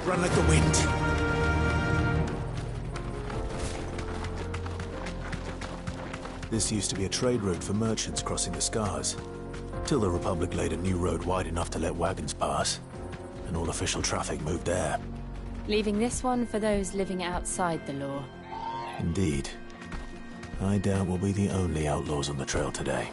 Run like the wind. This used to be a trade route for merchants crossing the Scars, till the Republic laid a new road wide enough to let wagons pass, and all official traffic moved there. Leaving this one for those living outside the law. Indeed. I doubt we'll be the only outlaws on the trail today.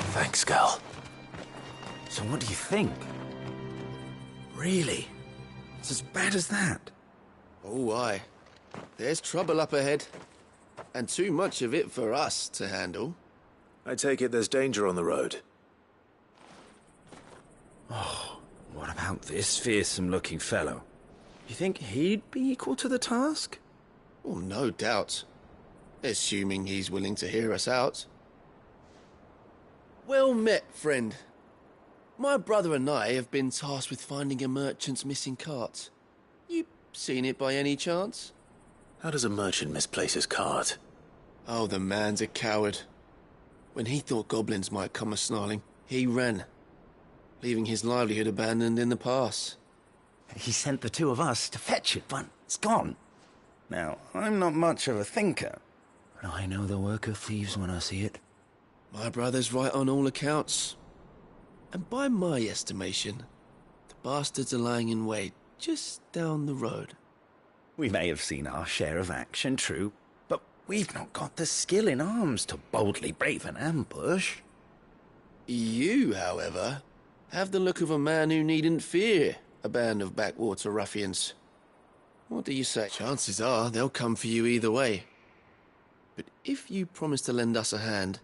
Thanks, Gal. So what do you think? Really? It's as bad as that? Oh, aye. There's trouble up ahead. And too much of it for us to handle. I take it there's danger on the road. Oh, what about this fearsome-looking fellow? You think he'd be equal to the task? Oh, no doubt. Assuming he's willing to hear us out. Well met, friend. My brother and I have been tasked with finding a merchant's missing cart. You seen it by any chance? How does a merchant misplace his cart? Oh, the man's a coward. When he thought goblins might come a-snarling, he ran, leaving his livelihood abandoned in the pass. He sent the two of us to fetch it, but it's gone. Now, I'm not much of a thinker, but I know the work of thieves when I see it. My brother's right on all accounts. And by my estimation, the bastards are lying in wait just down the road. We may have seen our share of action, true, but we've not got the skill in arms to boldly brave an ambush. You, however, have the look of a man who needn't fear a band of backwater ruffians. What do you say? Chances are they'll come for you either way. But if you promise to lend us a hand...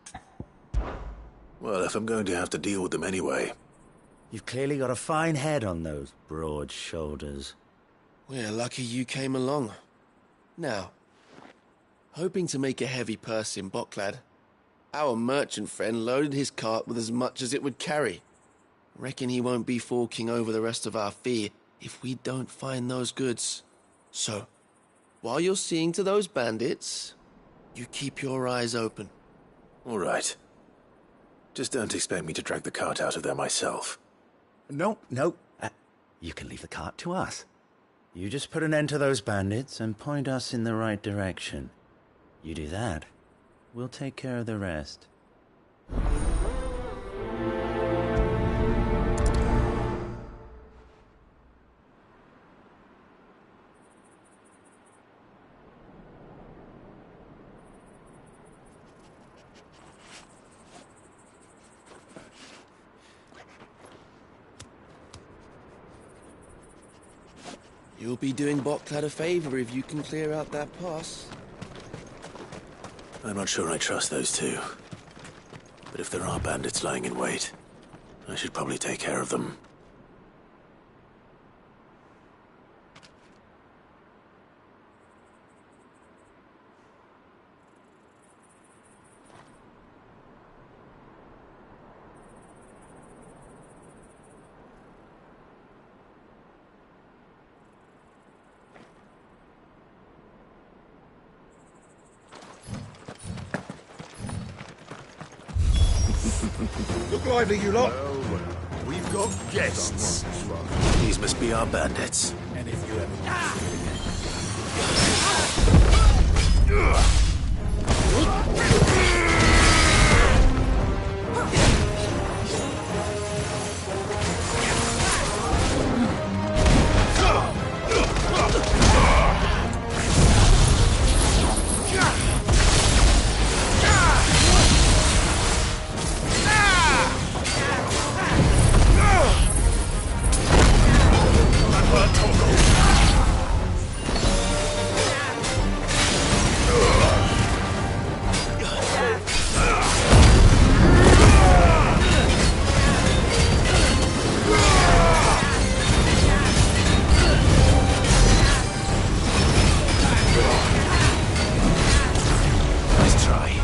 Well, if I'm going to have to deal with them anyway. You've clearly got a fine head on those broad shoulders. We're lucky you came along. Now, hoping to make a heavy purse in Boklad, our merchant friend loaded his cart with as much as it would carry. Reckon he won't be forking over the rest of our fee if we don't find those goods. So, while you're seeing to those bandits, you keep your eyes open. All right. Just don't expect me to drag the cart out of there myself. No. You can leave the cart to us. You just put an end to those bandits and point us in the right direction. You do that, we'll take care of the rest. You'll be doing Boklad a favor if you can clear out that pass. I'm not sure I trust those two. But if there are bandits lying in wait, I should probably take care of them. Look lively, you lot. Well, we've got guests. These must be our bandits. And if you ever... Nice try.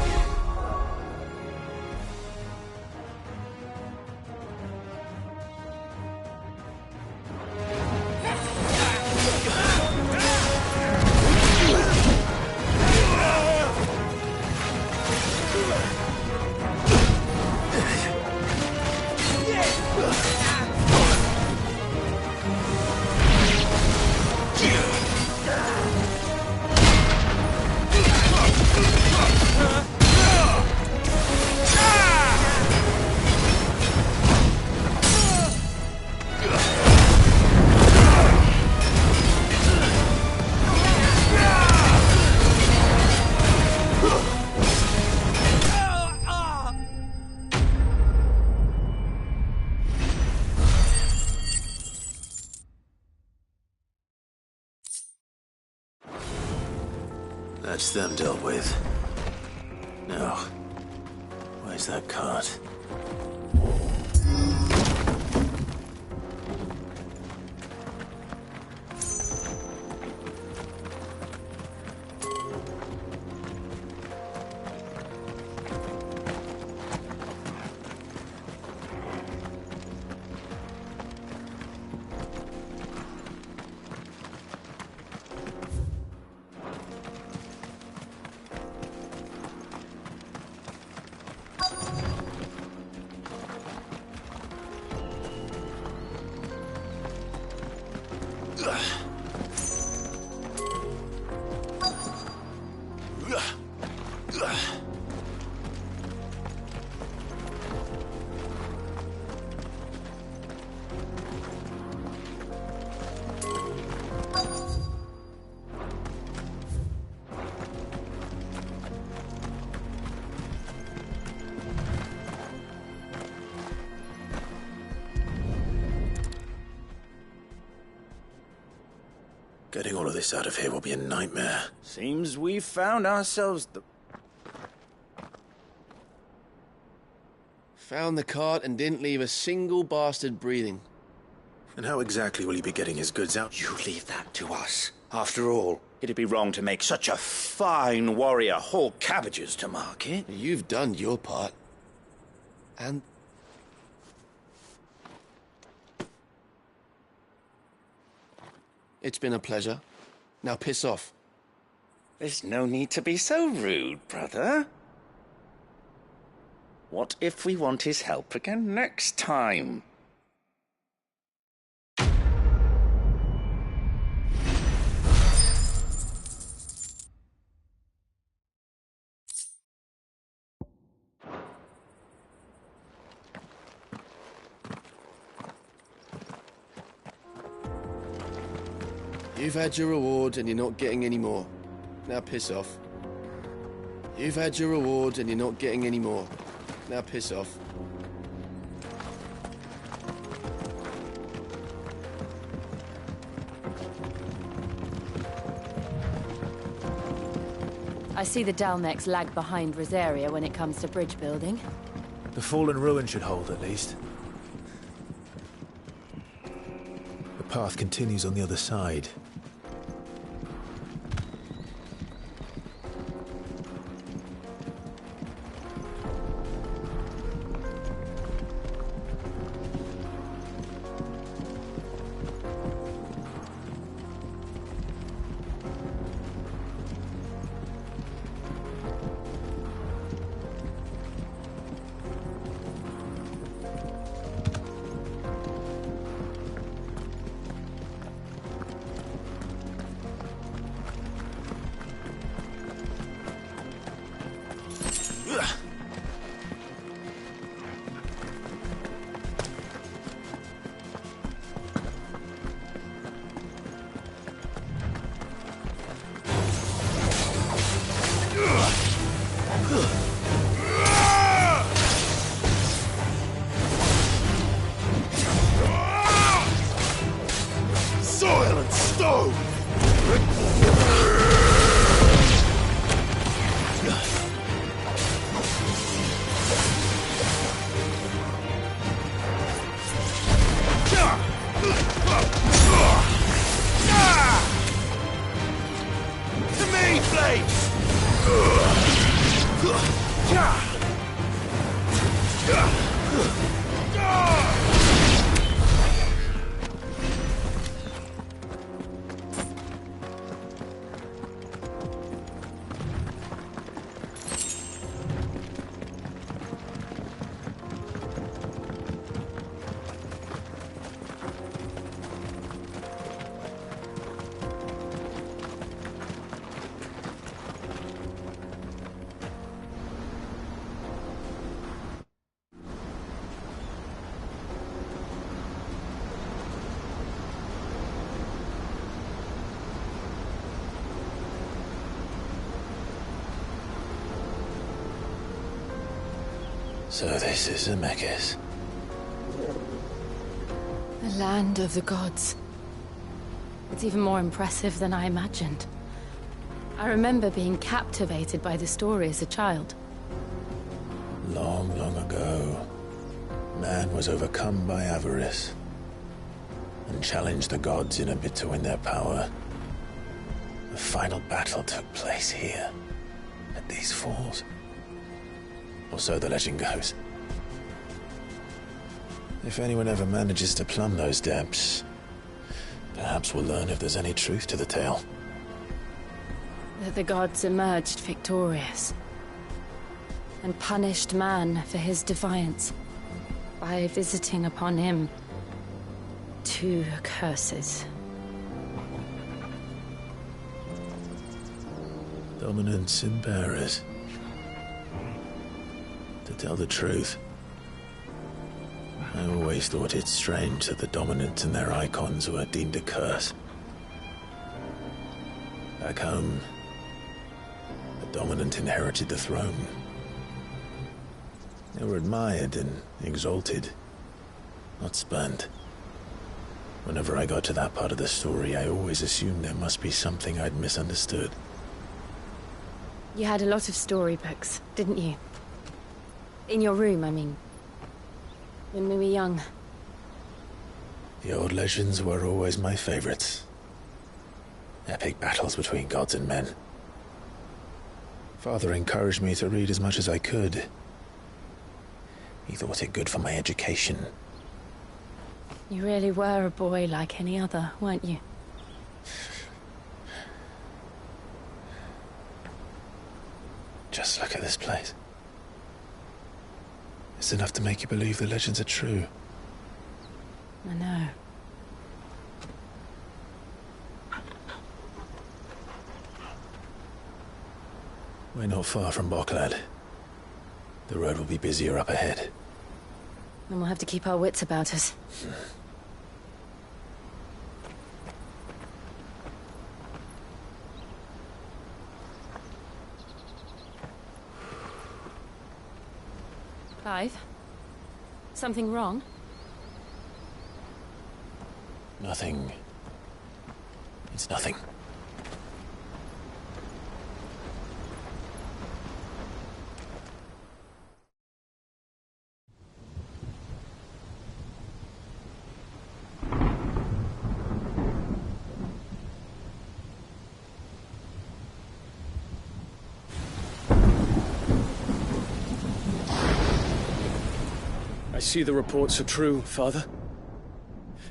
That's them dealt with. Now, where's that cart? Getting all of this out of here will be a nightmare. Seems we've found ourselves the... Found the cart and didn't leave a single bastard breathing. And how exactly will he be getting his goods out? You leave that to us. After all, it'd be wrong to make such a fine warrior haul cabbages to market. You've done your part. And... It's been a pleasure. Now piss off. There's no need to be so rude, brother. What if we want his help again next time? You've had your reward and you're not getting any more. Now piss off. You've had your reward and you're not getting any more. Now piss off. I see the Dalmex lag behind Rosaria when it comes to bridge building. The fallen ruin should hold, at least. The path continues on the other side. To me, Blades! So this is Zemeckis. The land of the gods. It's even more impressive than I imagined. I remember being captivated by the story as a child. Long, long ago, man was overcome by avarice and challenged the gods in a bid to win their power. The final battle took place here, at these falls. Or so the legend goes. If anyone ever manages to plumb those depths, perhaps we'll learn if there's any truth to the tale. That the gods emerged victorious and punished man for his defiance by visiting upon him 2 curses. Dominance and bearers. To tell the truth, I always thought it strange that the dominant and their icons were deemed a curse. Back home, the dominant inherited the throne. They were admired and exalted, not spurned. Whenever I got to that part of the story, I always assumed there must be something I'd misunderstood. You had a lot of storybooks, didn't you? In your room, I mean. When we were young. The old legends were always my favorites. Epic battles between gods and men. Father encouraged me to read as much as I could. He thought it good for my education. You really were a boy like any other, weren't you? Just look at this place. It's enough to make you believe the legends are true. I know. We're not far from Boklad. The road will be busier up ahead. Then we'll have to keep our wits about us. Clive? Something wrong? Nothing. It's nothing. I see the reports are true, Father.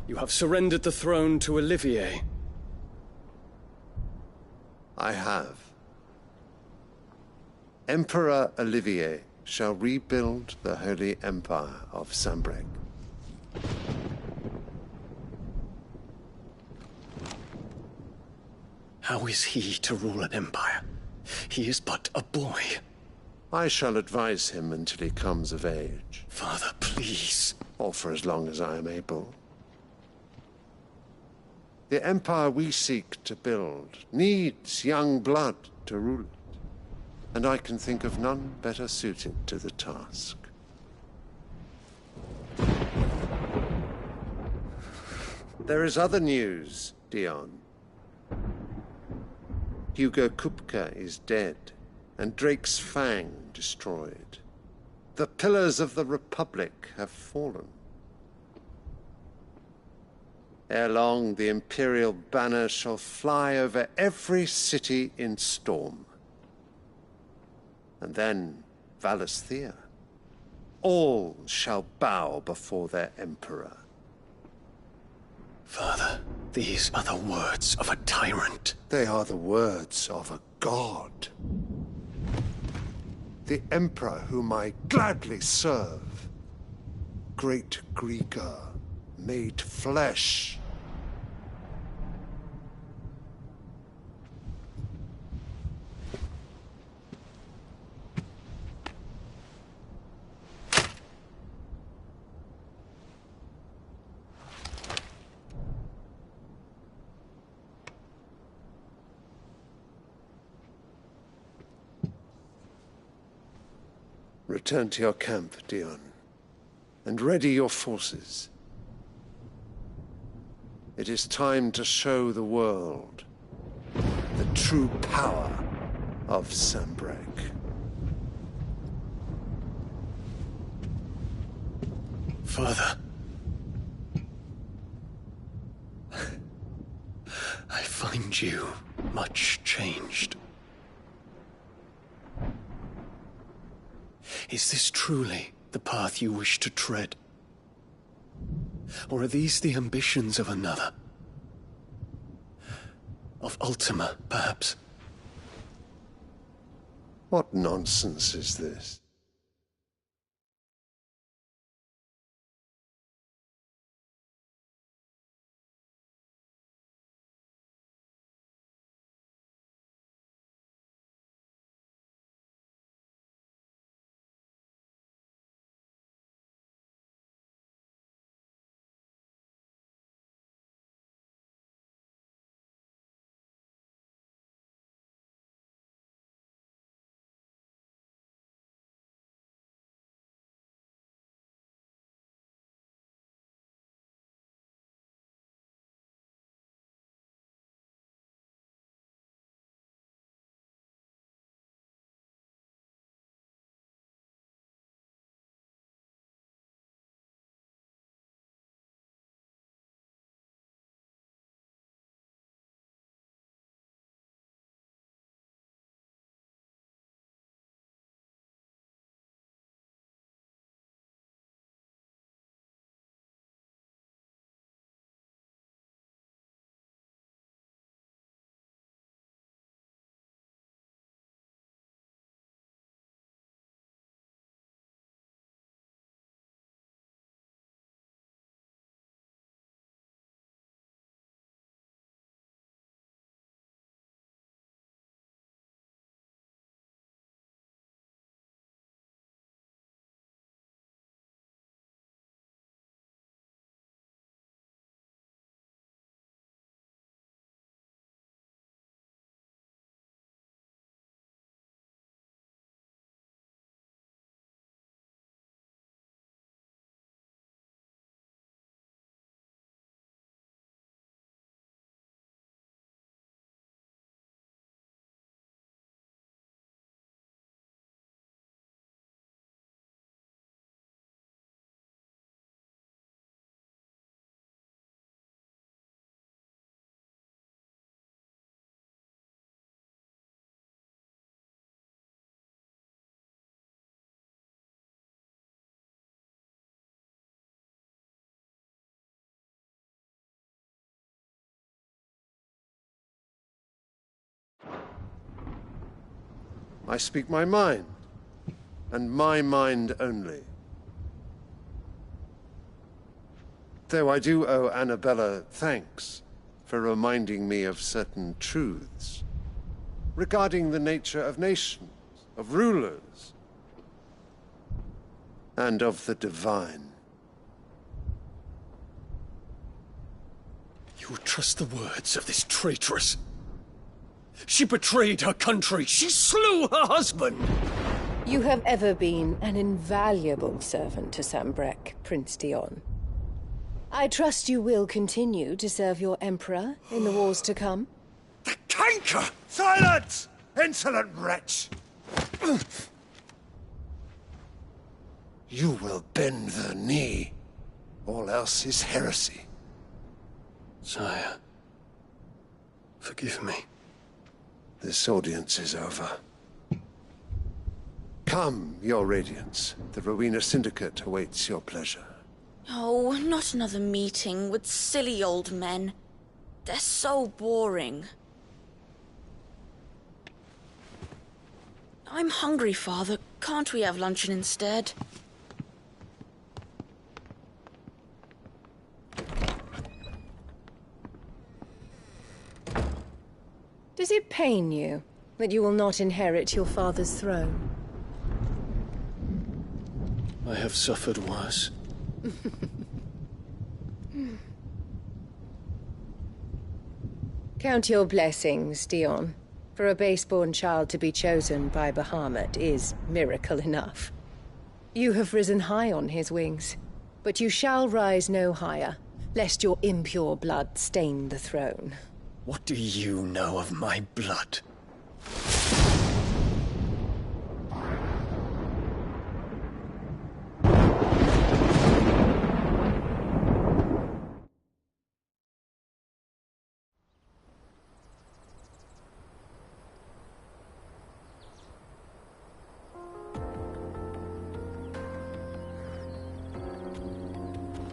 You have surrendered the throne to Olivier. I have. Emperor Olivier shall rebuild the Holy Empire of Sanbreque. How is he to rule an empire? He is but a boy. I shall advise him until he comes of age. Father, please. Or for as long as I am able. The empire we seek to build needs young blood to rule it, and I can think of none better suited to the task. There is other news, Dion. Hugo Kupka is dead, and Drake's Fang destroyed. The pillars of the Republic have fallen. Ere long, the Imperial banner shall fly over every city in Storm. And then Valisthea. All shall bow before their Emperor. Father, these are the words of a tyrant. They are the words of a god. The Emperor whom I gladly serve. Great Greeker, made flesh. Return to your camp, Dion, and ready your forces. It is time to show the world the true power of Sanbreque. Father, I find you much changed. Is this truly the path you wish to tread? Or are these the ambitions of another? Of Ultima, perhaps? What nonsense is this? I speak my mind, and my mind only. Though I do owe Annabella thanks for reminding me of certain truths regarding the nature of nations, of rulers, and of the divine. You would trust the words of this traitress? She betrayed her country. She slew her husband. You have ever been an invaluable servant to Sanbreque, Prince Dion. I trust you will continue to serve your Emperor in the wars to come. The tanker! Silence! Insolent wretch! You will bend the knee. All else is heresy. Sire, forgive me. This audience is over. Come, your radiance. The Rowena Syndicate awaits your pleasure. Oh, not another meeting with silly old men. They're so boring. I'm hungry, Father. Can't we have luncheon instead? Does it pain you that you will not inherit your father's throne? I have suffered worse. Count your blessings, Dion. For a base-born child to be chosen by Bahamut is miracle enough. You have risen high on his wings, but you shall rise no higher, lest your impure blood stain the throne. What do you know of my blood?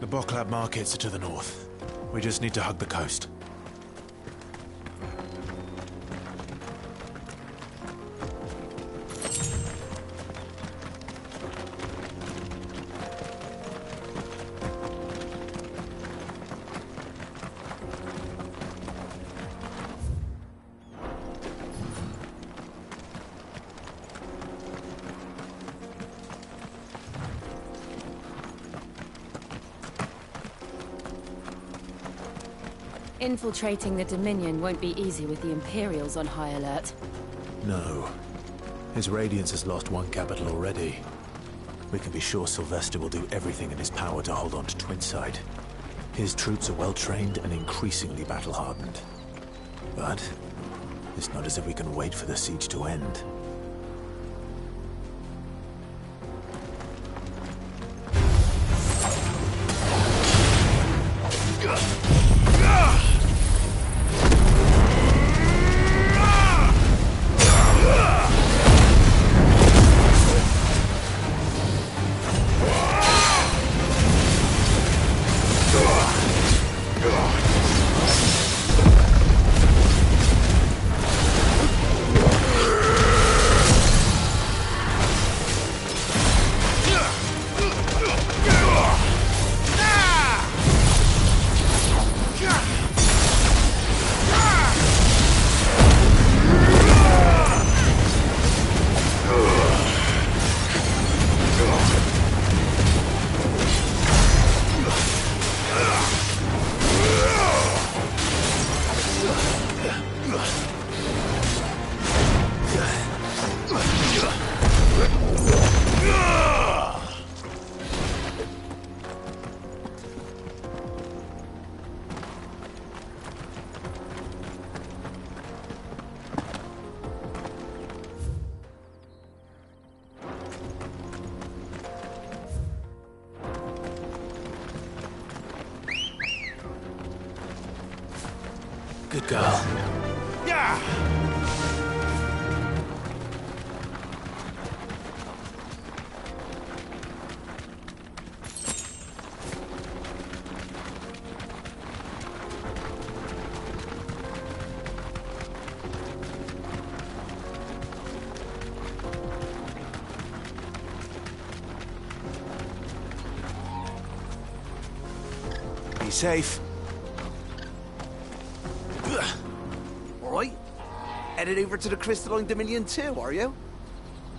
The Boklab markets are to the north. We just need to hug the coast. Infiltrating the Dominion won't be easy with the Imperials on high alert. No. His Radiance has lost one capital already. We can be sure Sylvester will do everything in his power to hold on to Twinside. His troops are well-trained and increasingly battle-hardened. But it's not as if we can wait for the siege to end. Good girl. Yeah! Be safe. Alright. Headed over to the Crystalline Dominion too, are you?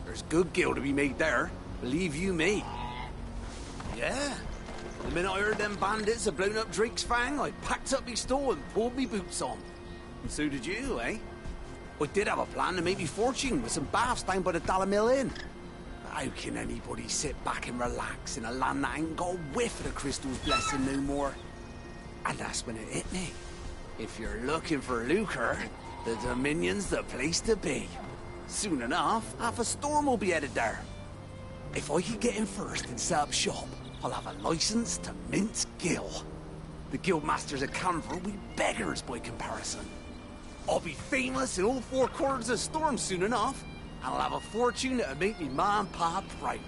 There's good gil to be made there, believe you me. Yeah. The minute I heard them bandits had blown up Drake's Fang, I packed up me store and pulled me boots on. And so did you, eh? I did have a plan to make me fortune with some baths down by the Dalamil Inn. But how can anybody sit back and relax in a land that ain't got a whiff of the crystal's blessing no more? And that's when it hit me. If you're looking for lucre, The Dominion's the place to be. Soon enough, half a storm will be headed there. If I can get in first and set up shop, I'll have a license to mince Gil. The guildmasters at Canver will be beggars by comparison. I'll be famous in all four quarters of Storm soon enough, and I'll have a fortune that'll make me ma and pa proud.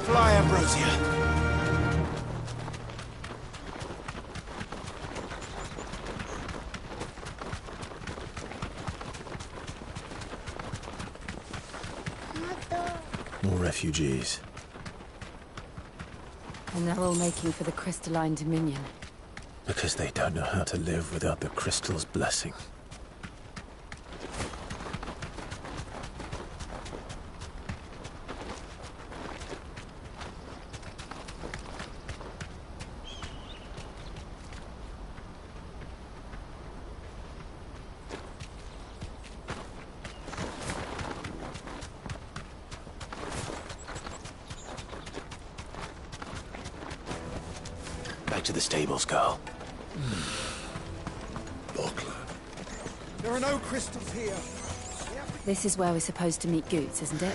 Fly, Ambrosia. More refugees. And they're all making for the Crystalline Dominion. Because they don't know how to live without the crystal's blessing. Back to the stables, girl. There are no crystals here. This is where we're supposed to meet Goots, isn't it?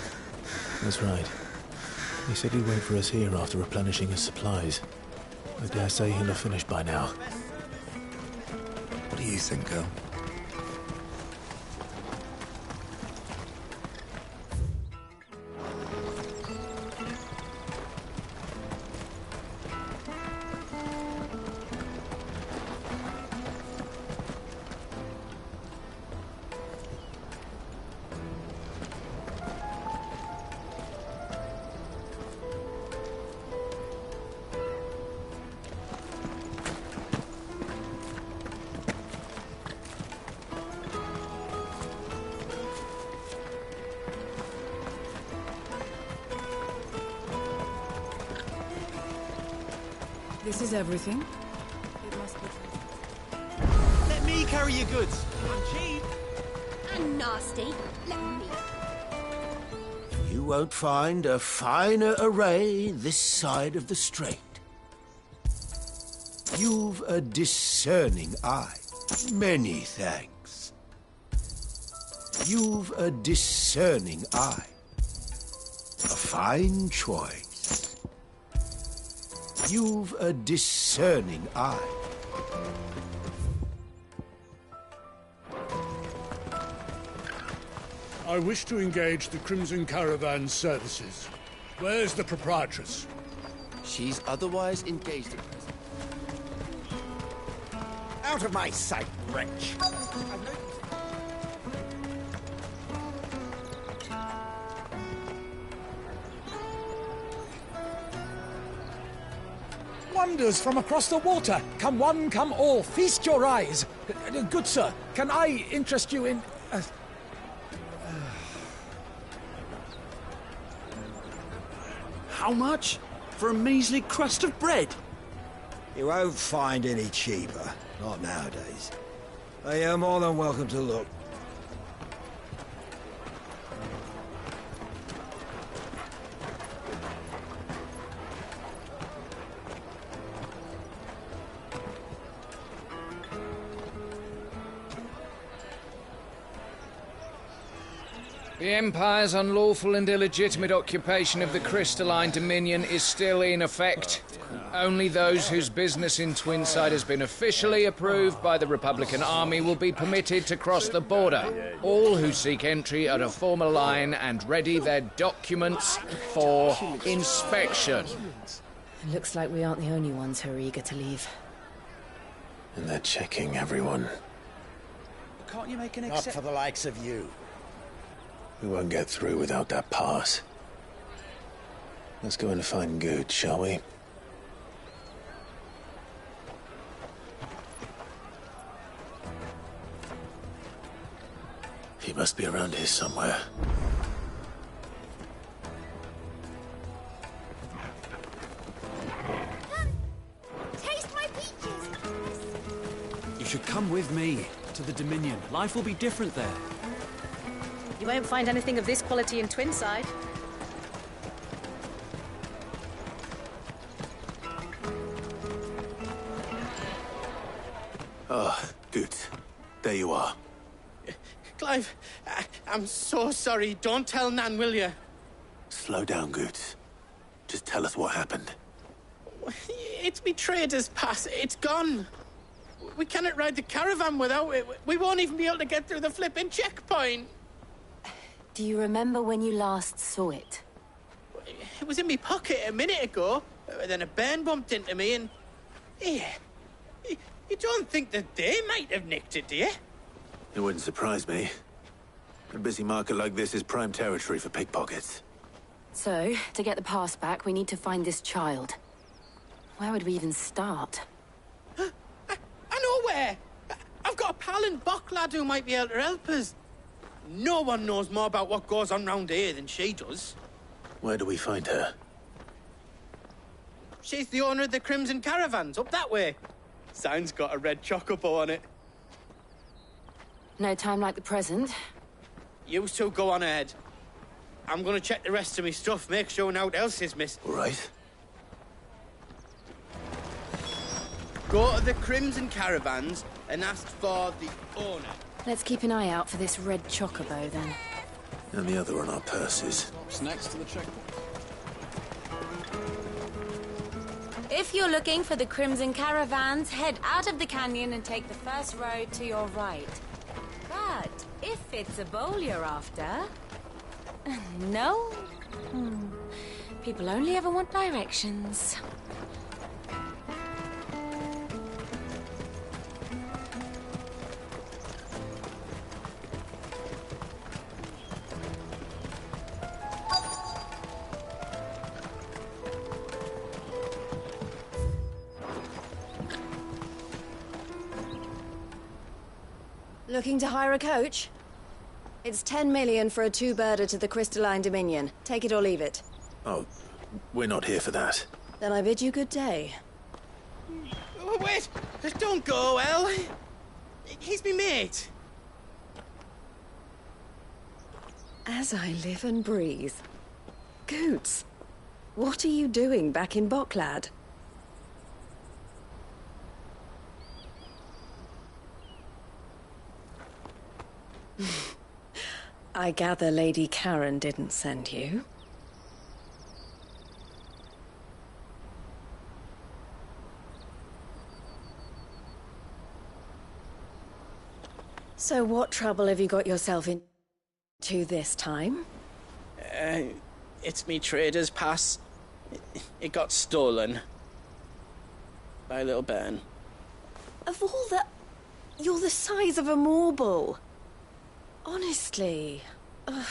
That's right. He said he'd wait for us here after replenishing his supplies. I dare say he'll have finished by now. What do you think, girl? This is everything. It must be. Let me carry your goods. I'm cheap. And nasty. Let me. You won't find a finer array this side of the strait. You've a discerning eye. Many thanks. You've a discerning eye. A fine choice. You've a discerning eye. I wish to engage the Crimson Caravan services. Where's the proprietress? She's otherwise engaged at present. Out of my sight, wretch! Wonders from across the water. Come one, come all. Feast your eyes. Good sir, can I interest you in... How much? For a measly crust of bread? You won't find any cheaper. Not nowadays. But you're more than welcome to look. The Empire's unlawful and illegitimate occupation of the Crystalline Dominion is still in effect. Only those whose business in Twinside has been officially approved by the Republican Army will be permitted to cross the border. All who seek entry are to form a line and ready their documents for inspection. It looks like we aren't the only ones who are eager to leave. And they're checking everyone. Can't you make an Not exception? for the likes of you. We won't get through without that pass. Let's go and find Good, shall we? He must be around here somewhere. Taste my peaches! You should come with me to the Dominion. Life will be different there. You won't find anything of this quality in Twinside. Oh, good. There you are. Clive, I'm so sorry. Don't tell Nan, will you? Slow down, Goots. Just tell us what happened. It's me trader's pass. It's gone. We cannot ride the caravan without it. We won't even be able to get through the flipping checkpoint. Do you remember when you last saw it? It was in my pocket a minute ago. Then a bairn bumped into me and... Yeah. You don't think that they might have nicked it, do you? It wouldn't surprise me. A busy market like this is prime territory for pickpockets. So, to get the pass back, we need to find this child. Where would we even start? I know where! I've got a pal in Bock lad who might be able to help us. No one knows more about what goes on round here than she does. Where do we find her? She's the owner of the Crimson Caravans, up that way. Sign's got a red chocobo on it. No time like the present. You two go on ahead. I'm gonna check the rest of my stuff, make sure no one else is missed. All right. Go to the Crimson Caravans and ask for the owner. Let's keep an eye out for this red chocobo, then. And the other on our purses. Stops next to the checkpoint. If you're looking for the Crimson Caravans, head out of the canyon and take the first road to your right. But if it's a bowl you're after... No? People only ever want directions. Looking to hire a coach? It's 10 million for a two-birder to the Crystalline Dominion. Take it or leave it. Oh, we're not here for that. Then I bid you good day. Wait! Don't go, El! He's me mate. As I live and breathe. Goots, what are you doing back in Bocklad? I gather Lady Karen didn't send you. So what trouble have you got yourself into this time? It's me trader's pass. It got stolen. By a little bairn. Of all the... You're the size of a marble. Honestly. Ugh.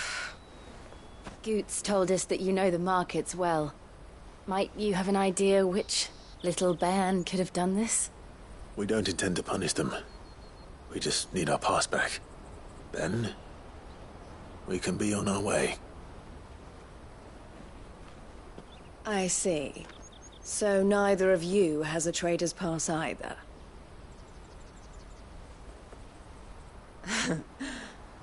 Goots told us that you know the markets well. Might you have an idea which little bairn could have done this? We don't intend to punish them. We just need our pass back. Then, we can be on our way. I see. So neither of you has a trader's pass either.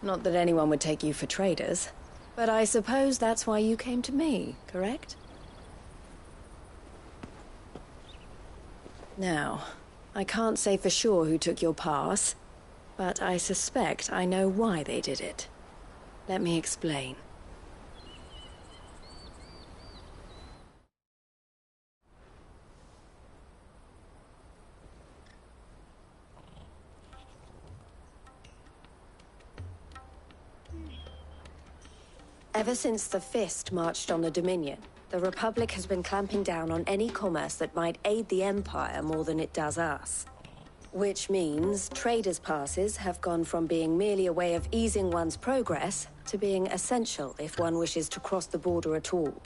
Not that anyone would take you for traders, but I suppose that's why you came to me, correct? Now, I can't say for sure who took your pass, but I suspect I know why they did it. Let me explain. Ever since the Fist marched on the Dominion, the Republic has been clamping down on any commerce that might aid the Empire more than it does us. Which means traders' passes have gone from being merely a way of easing one's progress to being essential if one wishes to cross the border at all.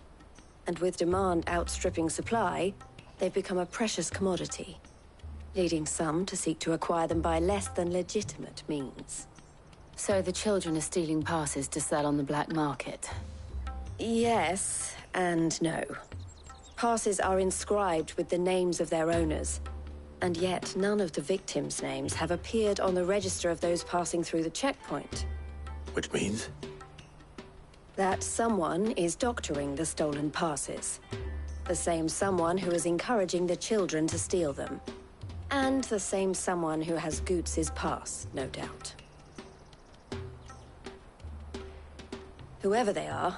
And with demand outstripping supply, they've become a precious commodity, leading some to seek to acquire them by less than legitimate means. So the children are stealing passes to sell on the black market? Yes, and no. Passes are inscribed with the names of their owners, and yet none of the victims' names have appeared on the register of those passing through the checkpoint. Which means? That someone is doctoring the stolen passes. The same someone who is encouraging the children to steal them. And the same someone who has Goots' pass, no doubt. Whoever they are,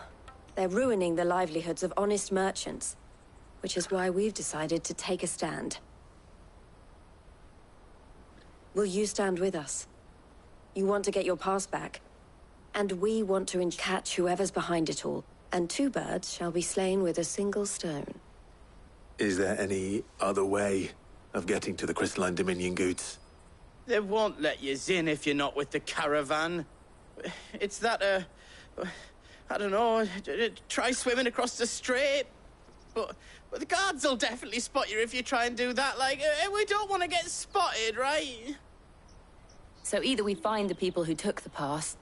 they're ruining the livelihoods of honest merchants, which is why we've decided to take a stand. Will you stand with us? You want to get your pass back, and we want to catch whoever's behind it all, and 2 birds shall be slain with a single stone. Is there any other way of getting to the Crystalline Dominion, Goots? They won't let you in if you're not with the caravan. It's that, I don't know, try swimming across the strait. But the guards will definitely spot you if you try and do that. Like, we don't want to get spotted, right? So either we find the people who took the pass,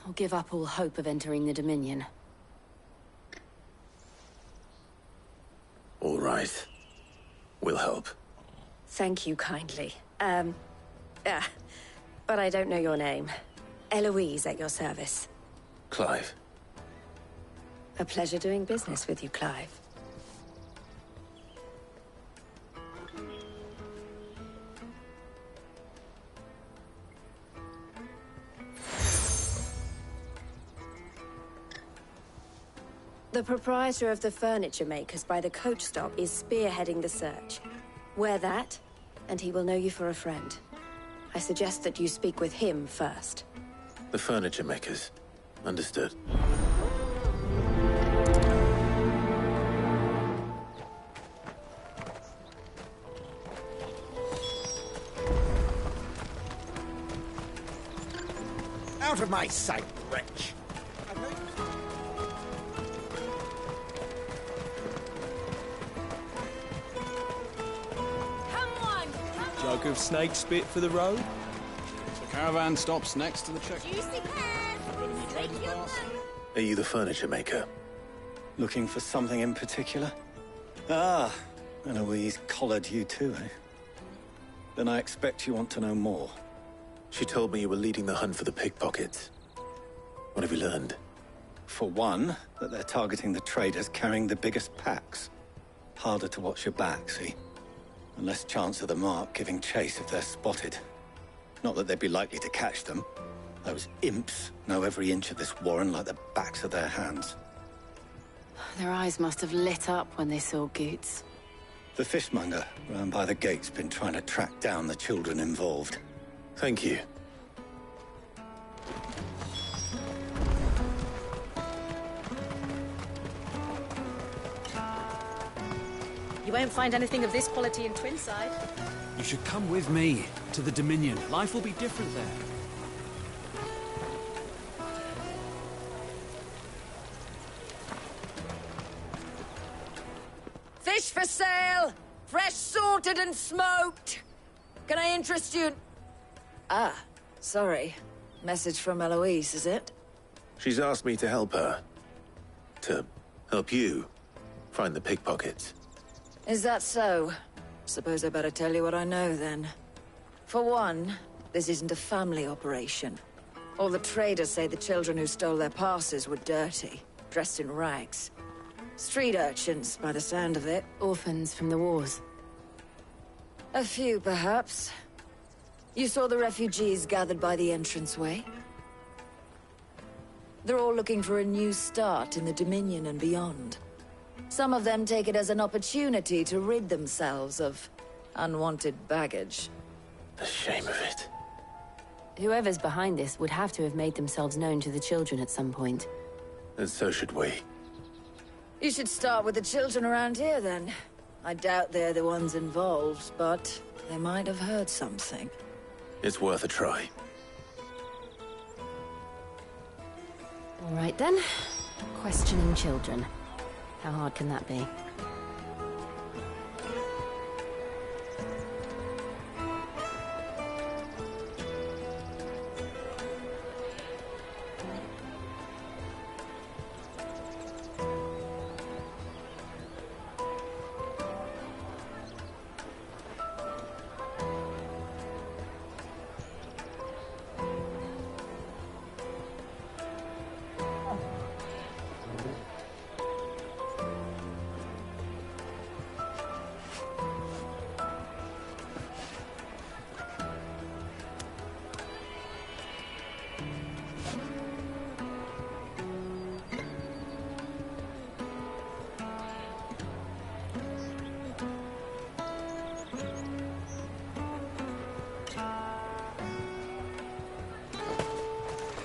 or give up all hope of entering the Dominion. All right. We'll help. Thank you kindly. But I don't know your name. Eloise at your service. Clive. A pleasure doing business with you, Clive. The proprietor of the furniture makers by the coach stop is spearheading the search. Wear that, and he will know you for a friend. I suggest that you speak with him first. The furniture makers. Understood. Out of my sight, wretch! Jug of snake spit for the road? The caravan stops next to the checkpoint. Are you the furniture maker? Looking for something in particular? Ah, Eloise collared you too, eh? Then I expect you want to know more. She told me you were leading the hunt for the pickpockets. What have you learned? For one, that they're targeting the traders carrying the biggest packs. Harder to watch your back, see? And less chance of the mark giving chase if they're spotted. Not that they'd be likely to catch them. Those imps know every inch of this warren like the backs of their hands. Their eyes must have lit up when they saw Goots. The fishmonger round by the gate's been trying to track down the children involved. Thank you. You won't find anything of this quality in Twinside. You should come with me to the Dominion. Life will be different there. Fish for sale! Fresh sorted and smoked! Can I interest you in... Ah, sorry. Message from Eloise, is it? She's asked me to help her. To help you find the pickpockets. Is that so? Suppose I better tell you what I know, then. For one, this isn't a family operation. All the traders say the children who stole their passes were dirty, dressed in rags. Street urchins, by the sound of it. Orphans from the wars. A few, perhaps. You saw the refugees gathered by the entranceway? They're all looking for a new start in the Dominion and beyond. Some of them take it as an opportunity to rid themselves of unwanted baggage. The shame of it. Whoever's behind this would have to have made themselves known to the children at some point. And so should we. You should start with the children around here, then. I doubt they're the ones involved, but they might have heard something. It's worth a try. All right, then. Questioning children. How hard can that be?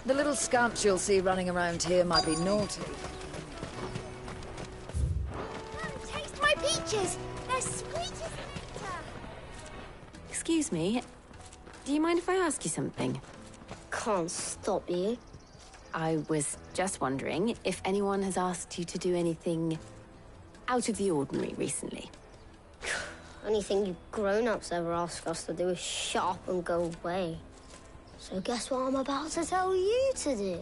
The little scamps you'll see running around here might be naughty. Taste my peaches! They're sweet as nectar! Excuse me. Do you mind if I ask you something? Can't stop you. I was just wondering if anyone has asked you to do anything out of the ordinary recently. Anything you grown-ups ever ask us to do is shut up and go away. So guess what I'm about to tell you to do?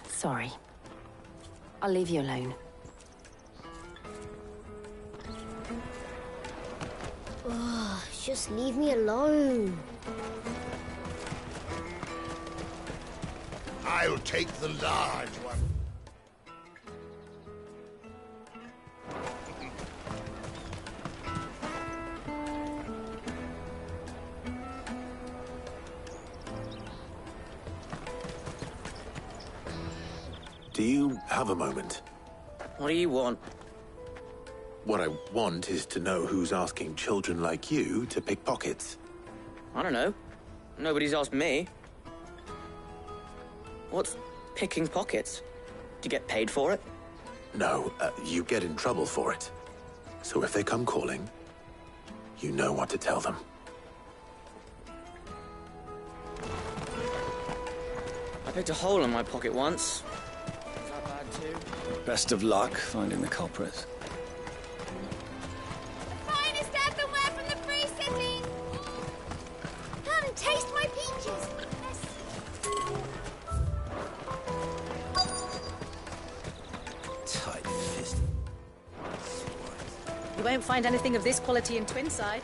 Sorry. I'll leave you alone. Ugh, just leave me alone. I'll take the large one. Do you have a moment? What do you want? What I want is to know who's asking children like you to pick pockets. I don't know. Nobody's asked me. What's picking pockets? Do you get paid for it? No, you get in trouble for it. So if they come calling, you know what to tell them. I picked a hole in my pocket once. Was that bad too? Best of luck finding the culprits. Finest earthenware from the Free City! Come, taste my peaches! Tight-fisted. You won't find anything of this quality in Twinside.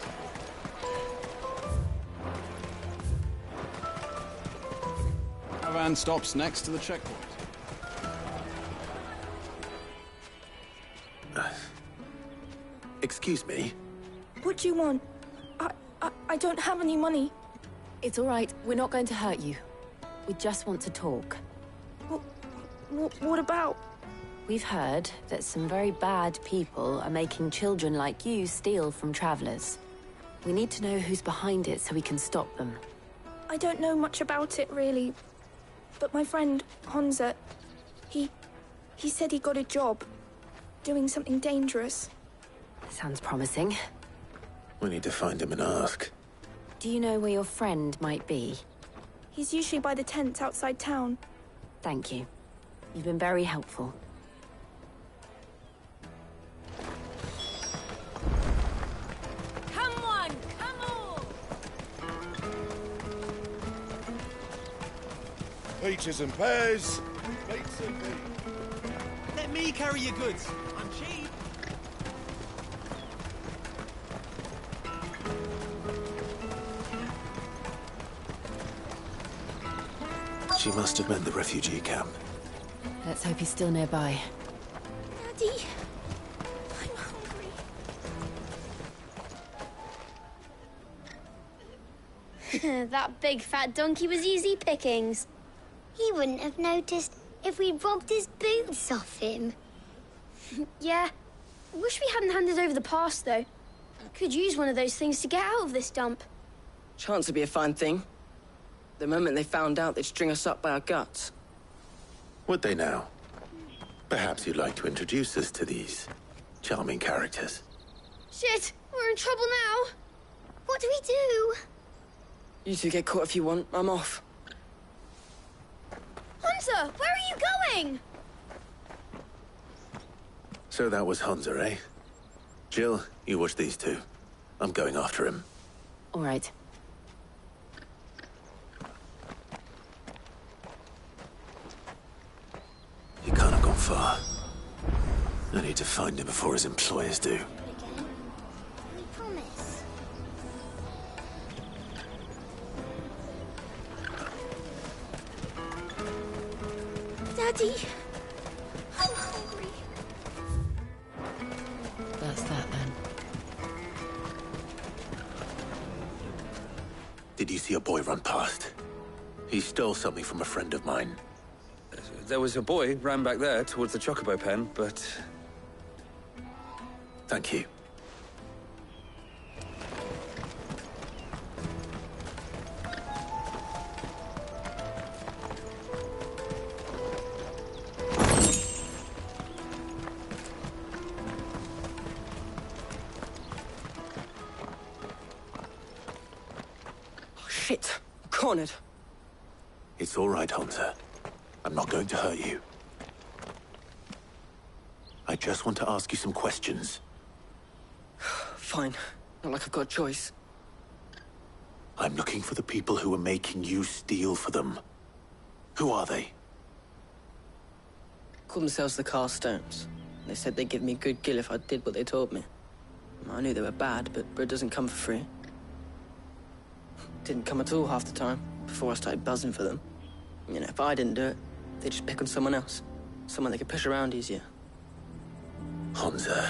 Caravan stops next to the checkpoint. Excuse me? What do you want? I don't have any money. It's all right. We're not going to hurt you. We just want to talk. What about? We've heard that some very bad people are making children like you steal from travelers. We need to know who's behind it so we can stop them. I don't know much about it, really. But my friend, Honza, he said he got a job. Doing something dangerous. Sounds promising. We need to find him and ask. Do you know where your friend might be? He's usually by the tents outside town. Thank you. You've been very helpful. Come on, come on! Peaches and pears, mates and me. Let me carry your goods. I'm cheap. She must have meant the refugee camp. Let's hope he's still nearby. Daddy, I'm hungry. That big fat donkey was easy pickings. He wouldn't have noticed if we robbed his boots off him. Yeah. Wish we hadn't handed over the pass, though. Could use one of those things to get out of this dump. Chance would be a fine thing. The moment they found out, they'd string us up by our guts. Would they now? Perhaps you'd like to introduce us to these charming characters. Shit! We're in trouble now! What do we do? You two get caught if you want. I'm off. Hunter, where are you going? So that was Hunter, eh? Jill, you watch these two. I'm going after him. All right. He can't have gone far. I need to find him before his employers do. We promise. Daddy, I'm hungry. That's that then. Did you see a boy run past? He stole something from a friend of mine. There was a boy ran back there towards the Chocobo pen, but... Thank you. cornered. It's all right, Hunter. I'm not going to hurt you. I just want to ask you some questions. Fine. Not like I've got a choice. I'm looking for the people who are making you steal for them. Who are they? Call themselves the Carstones. They said they'd give me good gill if I did what they told me. I knew they were bad, but bread doesn't come for free. Didn't come at all half the time, before I started buzzing for them. You know, if I didn't do it, they'd just pick on someone else. Someone they could push around easier. Hunter.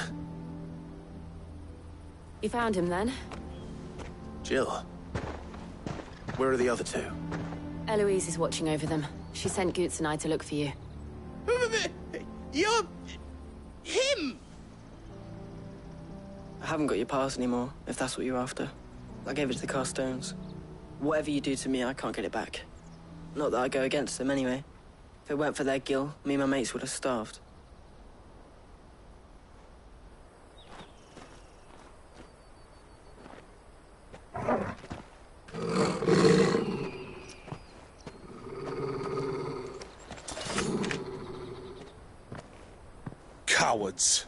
You found him then? Jill. Where are the other two? Eloise is watching over them. She sent Goots and I to look for you. You're... him! I haven't got your pass anymore, if that's what you're after. I gave it to the Carstones. Whatever you do to me, I can't get it back. Not that I go against them, anyway. If it weren't for their gill, me and my mates would have starved. Cowards.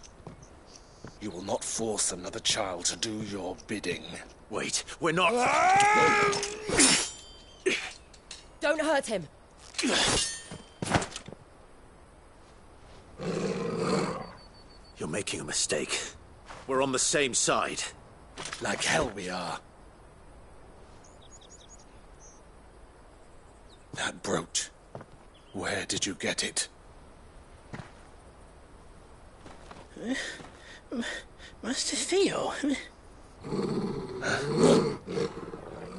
You will not force another child to do your bidding. Wait, we're not... Don't hurt him. You're making a mistake. We're on the same side. Like hell we are. That brooch. Where did you get it? Master Theo?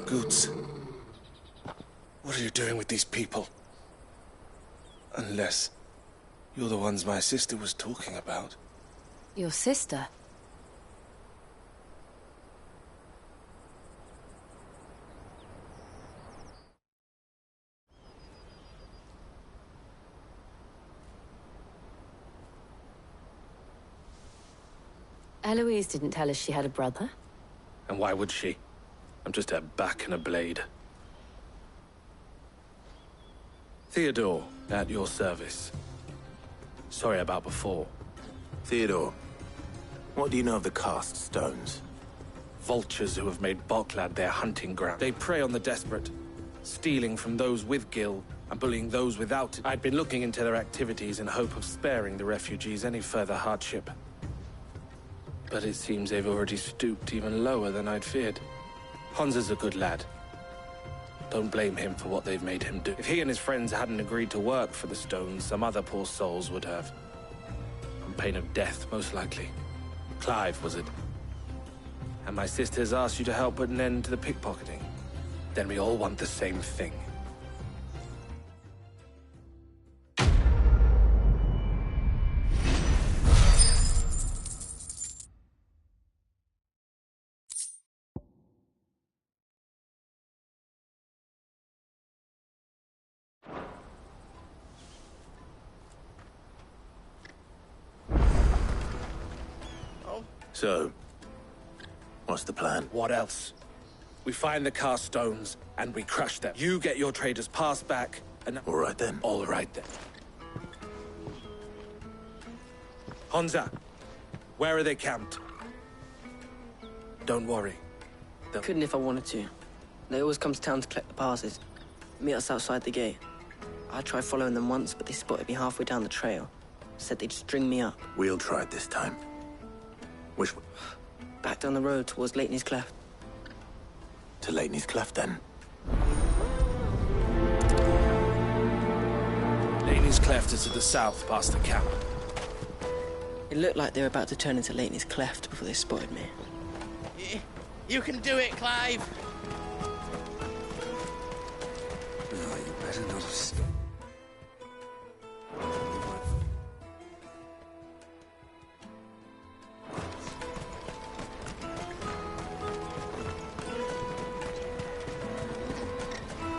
Goots. What are you doing with these people? Unless you're the ones my sister was talking about. Your sister? Eloise didn't tell us she had a brother. And why would she? I'm just her back and a blade. Theodore, at your service. Sorry about before. Theodore, what do you know of the Cast Stones? Vultures who have made Boklad their hunting ground. They prey on the desperate, stealing from those with gill and bullying those without it. I'd been looking into their activities in hope of sparing the refugees any further hardship. But it seems they've already stooped even lower than I'd feared. Hunza's a good lad. Don't blame him for what they've made him do. If he and his friends hadn't agreed to work for the Stones, some other poor souls would have. On pain of death, most likely. Clive, was it? And my sisters asked you to help put an end to the pickpocketing. Then we all want the same thing. So, what's the plan? What else? We find the Carstones, and we crush them. You get your trader's pass back, and... All right, then. All right, then. Hunza, where are they camped? Don't worry. Couldn't if I wanted to. They always come to town to collect the passes. Meet us outside the gate. I tried following them once, but they spotted me halfway down the trail. Said they'd string me up. We'll try it this time. Which way? Back down the road towards Leitney's Cleft. To Leitney's Cleft, then? Leitney's Cleft is to the south, past the camp. It looked like they were about to turn into Leitney's Cleft before they spotted me. You can do it, Clive! No, you better not have...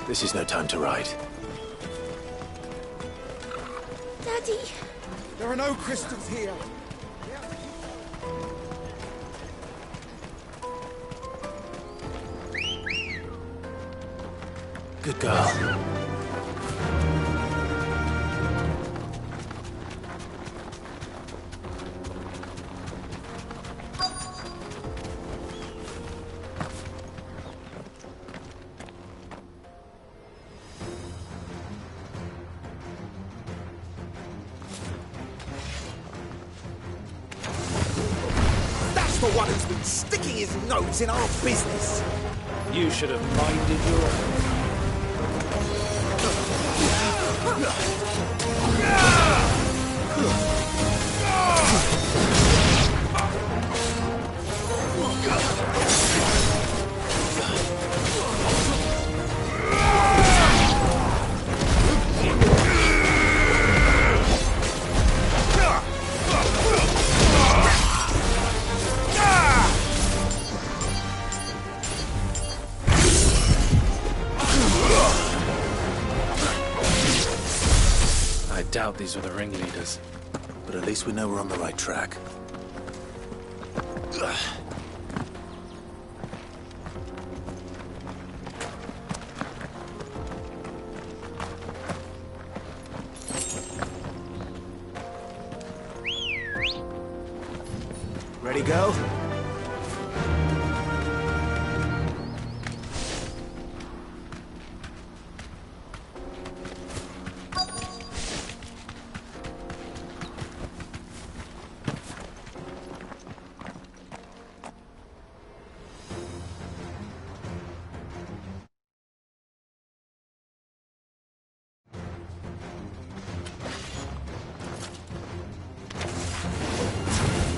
This is no time to ride. Daddy! There are no crystals here. Good girl. That's the one who's been sticking his nose in our business. You should have minded your... I doubt these were the ringleaders. But at least we know we're on the right track. Ready, go?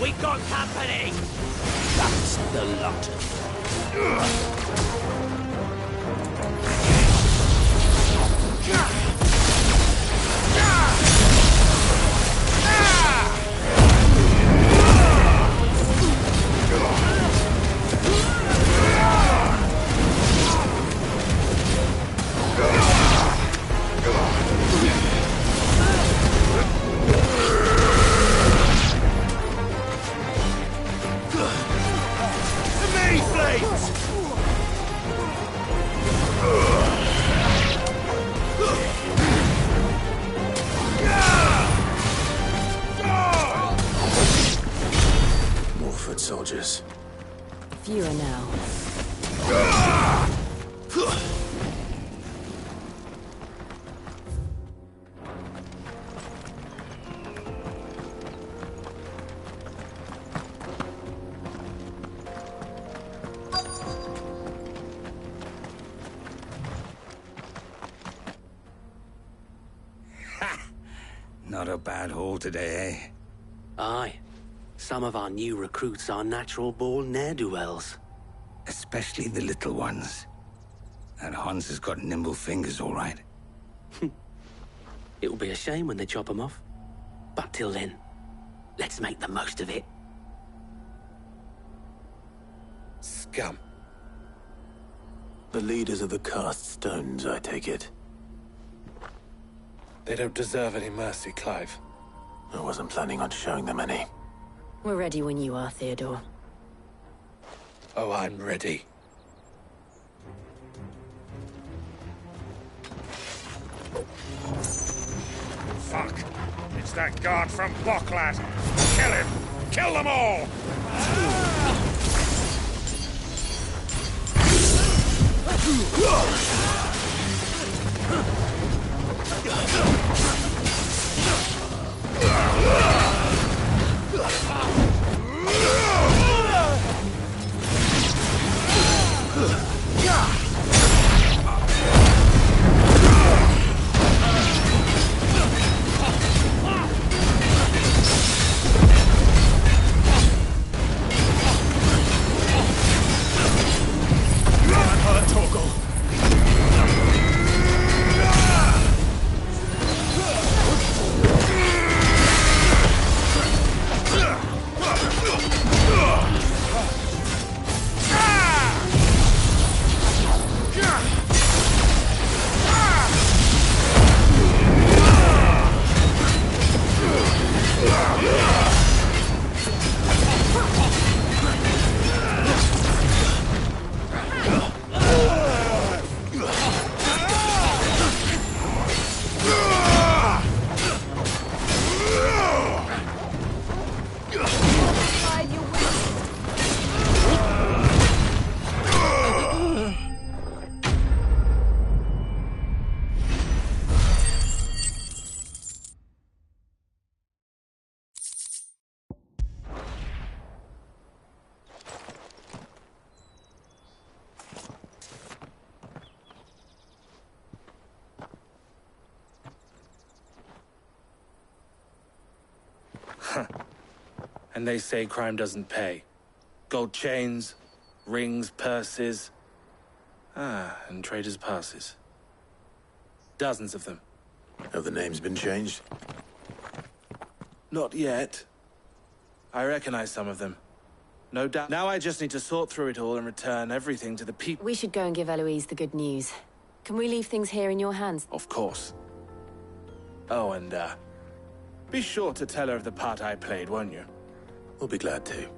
We got company! That's the lot. More foot soldiers. Fewer now. Not a bad haul today, eh? Aye. Some of our new recruits are natural-born ne'er-do-wells. Especially the little ones. That Hans has got nimble fingers, all right. It'll be a shame when they chop them off. But till then, let's make the most of it. Scum. The leaders of the Cast Stones, I take it. They don't deserve any mercy, Clive. I wasn't planning on showing them any. We're ready when you are, Theodore. Oh, I'm ready. Fuck! It's that guard from Boklad! Kill him! Kill them all! And they say crime doesn't pay. Gold chains, rings, purses. And traders' passes. Dozens of them. Have the names been changed? Not yet. I recognize some of them. No doubt. Now I just need to sort through it all and return everything to the people. We should go and give Eloise the good news. Can we leave things here in your hands? Of course. Oh, and, be sure to tell her of the part I played, won't you? We'll be glad to.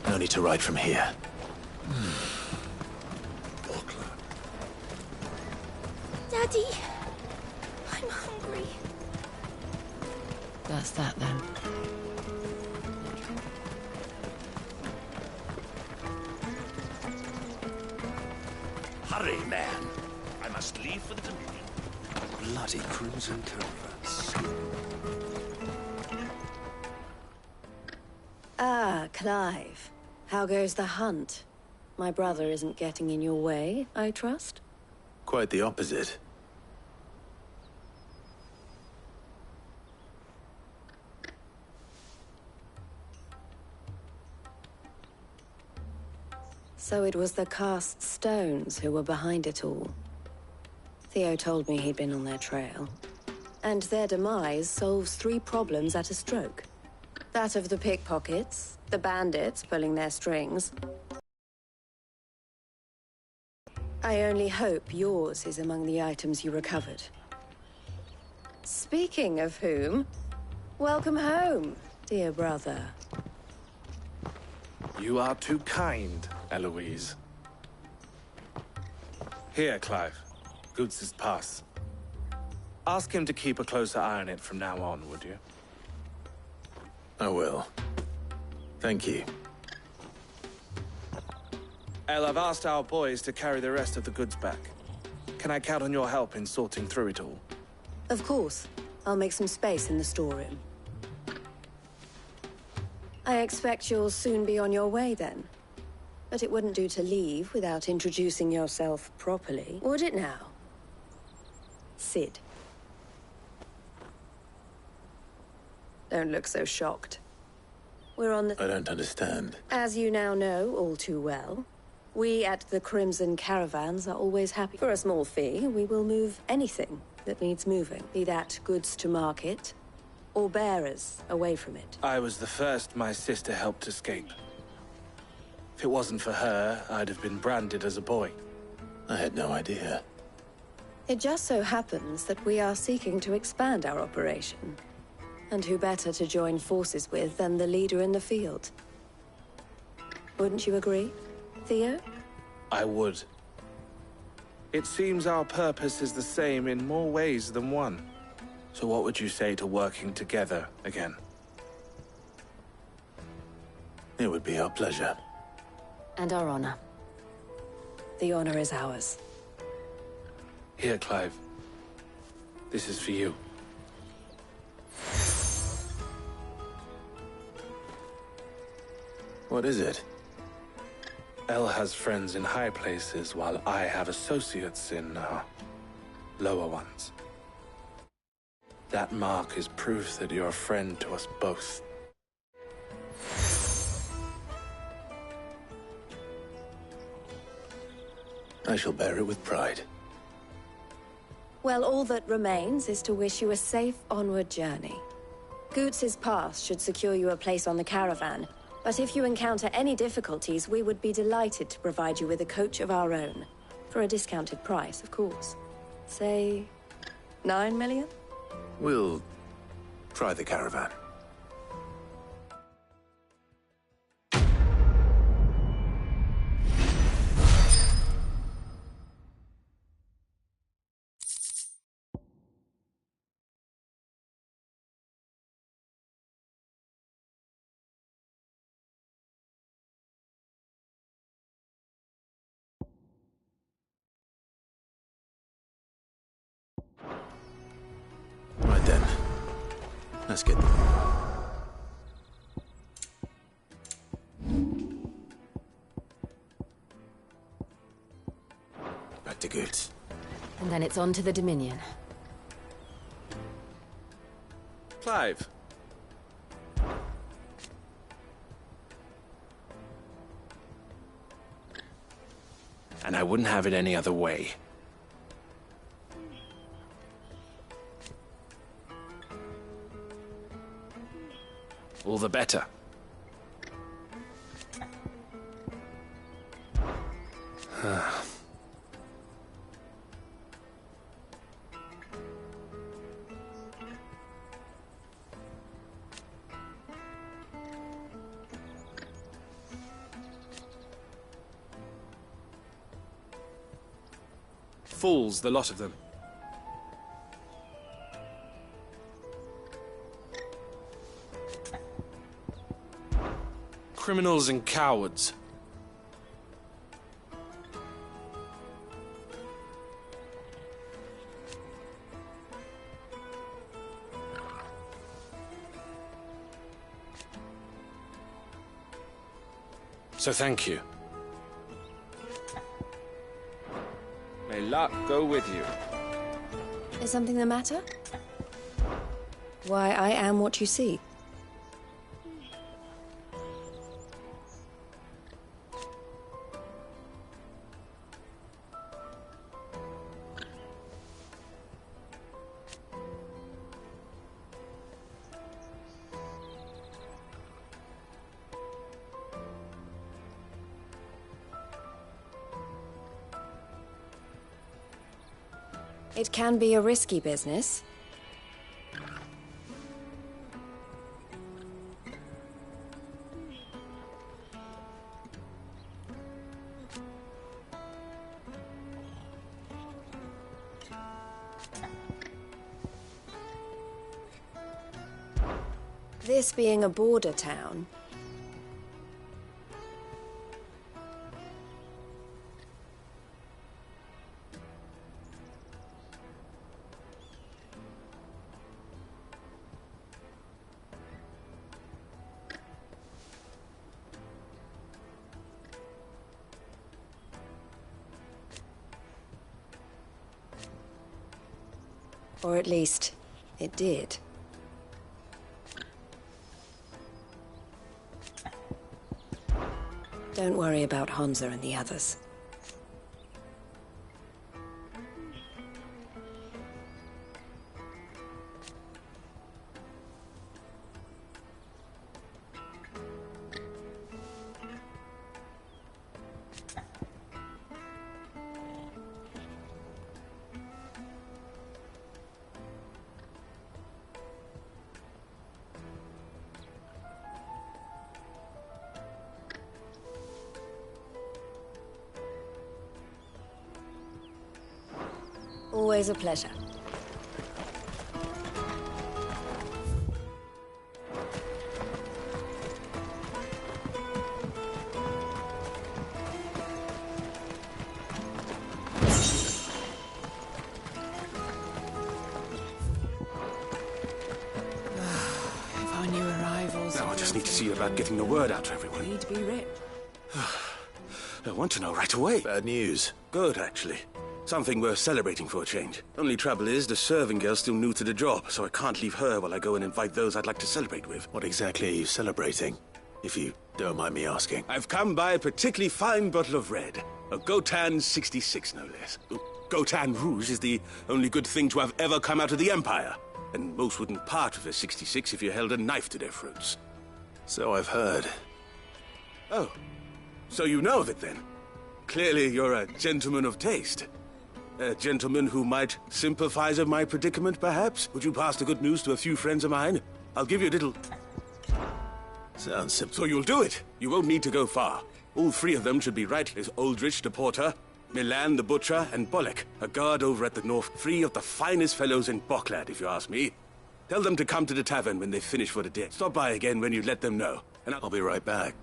No need to ride from here. Daddy, I'm hungry. That's that then. Hurry, man. I must leave for the Dominion. Bloody crimson caravans. Ah, Clive. How goes the hunt? My brother isn't getting in your way, I trust? Quite the opposite. So it was the cast stones who were behind it all. Theo told me he'd been on their trail. And their demise solves 3 problems at a stroke. That of the pickpockets, the bandits pulling their strings. I only hope yours is among the items you recovered. Speaking of whom, welcome home, dear brother. You are too kind, Eloise. Here, Clive. Goods' pass. Ask him to keep a closer eye on it from now on, would you? I will. Thank you. El, I've asked our boys to carry the rest of the goods back. Can I count on your help in sorting through it all? Of course. I'll make some space in the storeroom. I expect you'll soon be on your way then. But it wouldn't do to leave without introducing yourself properly, would it now? Cid. Don't look so shocked. We're on the... I don't understand. As you now know all too well, we at the Crimson Caravans are always happy. For a small fee, we will move anything that needs moving. Be that goods to market, or bearers away from it. I was the first my sister helped escape. If it wasn't for her, I'd have been branded as a boy. I had no idea. It just so happens that we are seeking to expand our operation. And who better to join forces with than the leader in the field? Wouldn't you agree, Theo? I would. It seems our purpose is the same in more ways than one. So what would you say to working together again? It would be our pleasure. And our honor. The honor is ours. Here, Clive. This is for you. What is it? El has friends in high places, while I have associates in, lower ones. That mark is proof that you're a friend to us both. I shall bear it with pride. Well, all that remains is to wish you a safe onward journey. Goots' pass should secure you a place on the caravan, But if you encounter any difficulties, we would be delighted to provide you with a coach of our own. For a discounted price, of course. Say, 9 million? We'll try the caravan. Right then. Let's get them. Back to goods. And then it's on to the Dominion. Clive. And I wouldn't have it any other way. All the better. Fools, the lot of them. Criminals and cowards. So thank you. May luck go with you. Is something the matter? Why, I am what you see. It can be a risky business. This being a border town, or at least, it did. Don't worry about Hansa and the others. Always a pleasure. If I knew arrivals... Now I just need to see about getting the word out to everyone. Need to be rich. I want to know right away. Bad news. Good, actually. Something worth celebrating for a change. Only trouble is, the serving girl's still new to the job, so I can't leave her while I go and invite those I'd like to celebrate with. What exactly are you celebrating? If you don't mind me asking. I've come by a particularly fine bottle of red. A Gotan 66, no less. Gotan Rouge is the only good thing to have ever come out of the Empire. And most wouldn't part with a 66 if you held a knife to their throats. So I've heard. Oh, so you know of it then? Clearly you're a gentleman of taste. A gentleman who might sympathize with my predicament, perhaps? Would you pass the good news to a few friends of mine? I'll give you a little... Sounds simple. So you'll do it. You won't need to go far. All three of them should be right. There's Aldrich the porter, Milan the butcher, and Bolek, a guard over at the north. Three of the finest fellows in Boklad, if you ask me. Tell them to come to the tavern when they finish for the day. Stop by again when you let them know. And I'll be right back.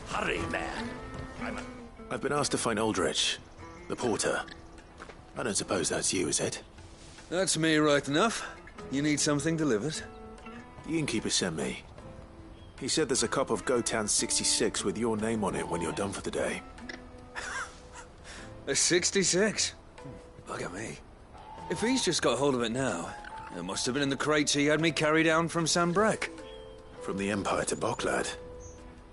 Hurry, man. I've been asked to find Aldrich, the porter. I don't suppose that's you, is it? That's me right enough. You need something delivered? The innkeeper sent me. He said there's a cup of Gotan 66 with your name on it when you're done for the day. A 66? Look at me. If he's just got hold of it now, it must have been in the crates he had me carry down from Sanbreque. From the Empire to Boklad.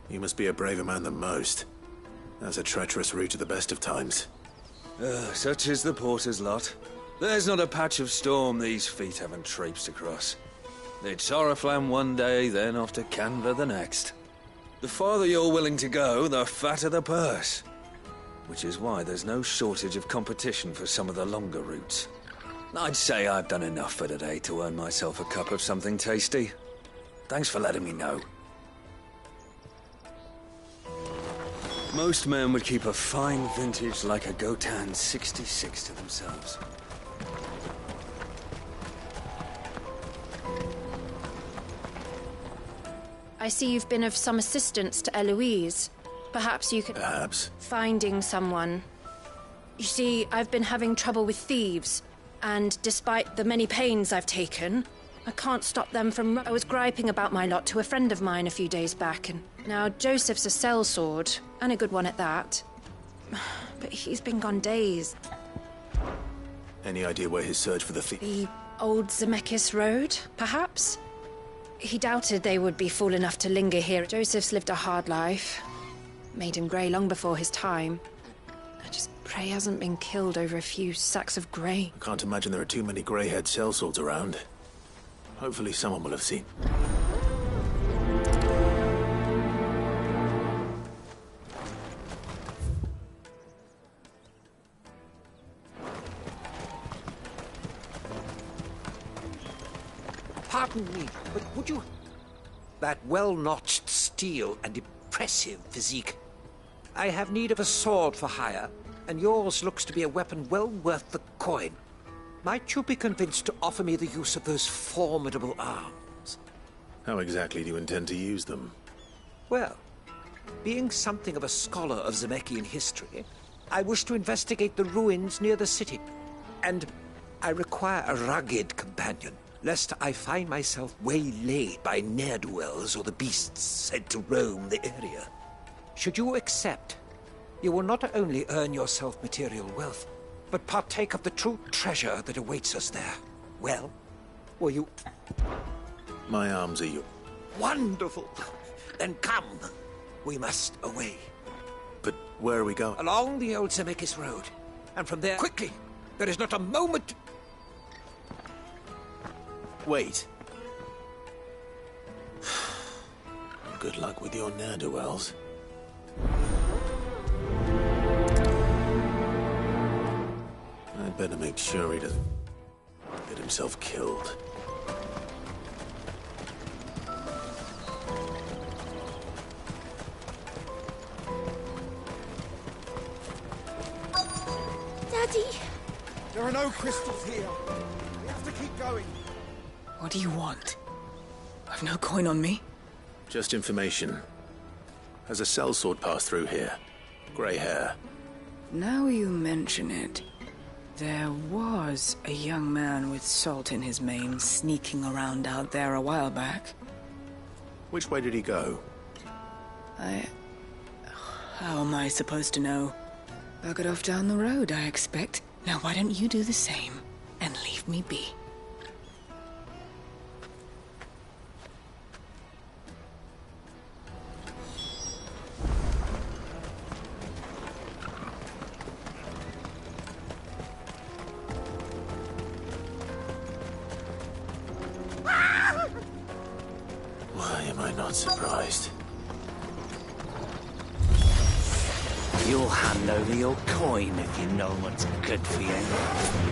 You must be a braver man than most. That's a treacherous route at the best of times. Such is the porter's lot. There's not a patch of storm these feet haven't traipsed across. It's Oriflamme one day, then off to Canva the next. The farther you're willing to go, the fatter the purse. Which is why there's no shortage of competition for some of the longer routes. I'd say I've done enough for today to earn myself a cup of something tasty. Thanks for letting me know. Most men would keep a fine vintage like a Gotan 66 to themselves. I see you've been of some assistance to Eloise. Perhaps you could... Perhaps. Finding someone. You see, I've been having trouble with thieves, and despite the many pains I've taken, I can't stop them from... I was griping about my lot to a friend of mine a few days back, and now Joseph's a sellsword, and a good one at that. But he's been gone days. Any idea where his search for the thief... The old Zemeckis Road, perhaps? He doubted they would be fool enough to linger here. Joseph's lived a hard life. Made him grey long before his time. I just pray he hasn't been killed over a few sacks of grain. I can't imagine there are too many grey-haired sellswords around. Hopefully someone will have seen. Pardon me, but would you... That well-notched steel and impressive physique. I have need of a sword for hire, and yours looks to be a weapon well worth the coin. Might you be convinced to offer me the use of those formidable arms? How exactly do you intend to use them? Well, being something of a scholar of Zemeckis history, I wish to investigate the ruins near the city. And I require a rugged companion, lest I find myself waylaid by ne'er-do-wells or the beasts said to roam the area. Should you accept, you will not only earn yourself material wealth, but partake of the true treasure that awaits us there. Well, will you... My arms are yours. Wonderful! Then come. We must away. But where are we going? Along the old Zemeckis Road. And from there... Quickly! There is not a moment... Wait. Good luck with your ne'er-do-wells. I'd better make sure he doesn't get himself killed. Daddy! There are no crystals here. We have to keep going. What do you want? I've no coin on me. Just information. Has a sellsword passed through here? Grey hair. Now you mention it, there was a young man with salt in his mane sneaking around out there a while back. Which way did he go? How am I supposed to know? Buggered off down the road, I expect. Now why don't you do the same and leave me be? Why am I not surprised? You'll hand over your coin if you know what's good for you.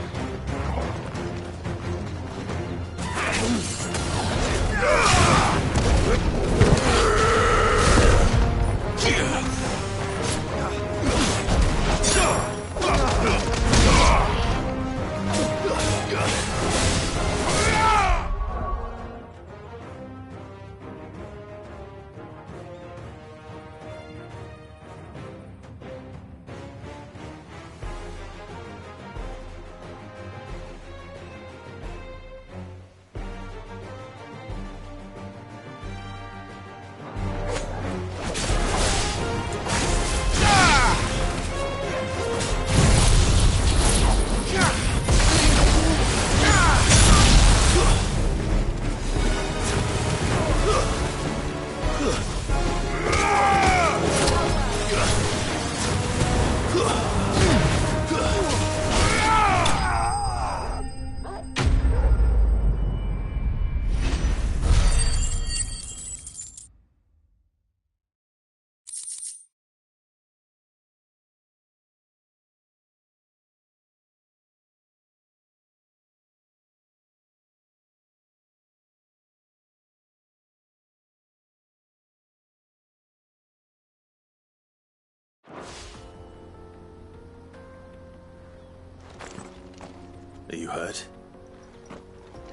Are you hurt?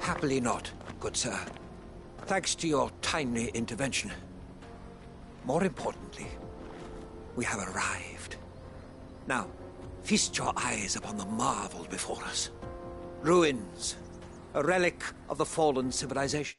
Happily not, good sir. Thanks to your timely intervention. More importantly, we have arrived. Now, feast your eyes upon the marvel before us. Ruins, a relic of the fallen civilization.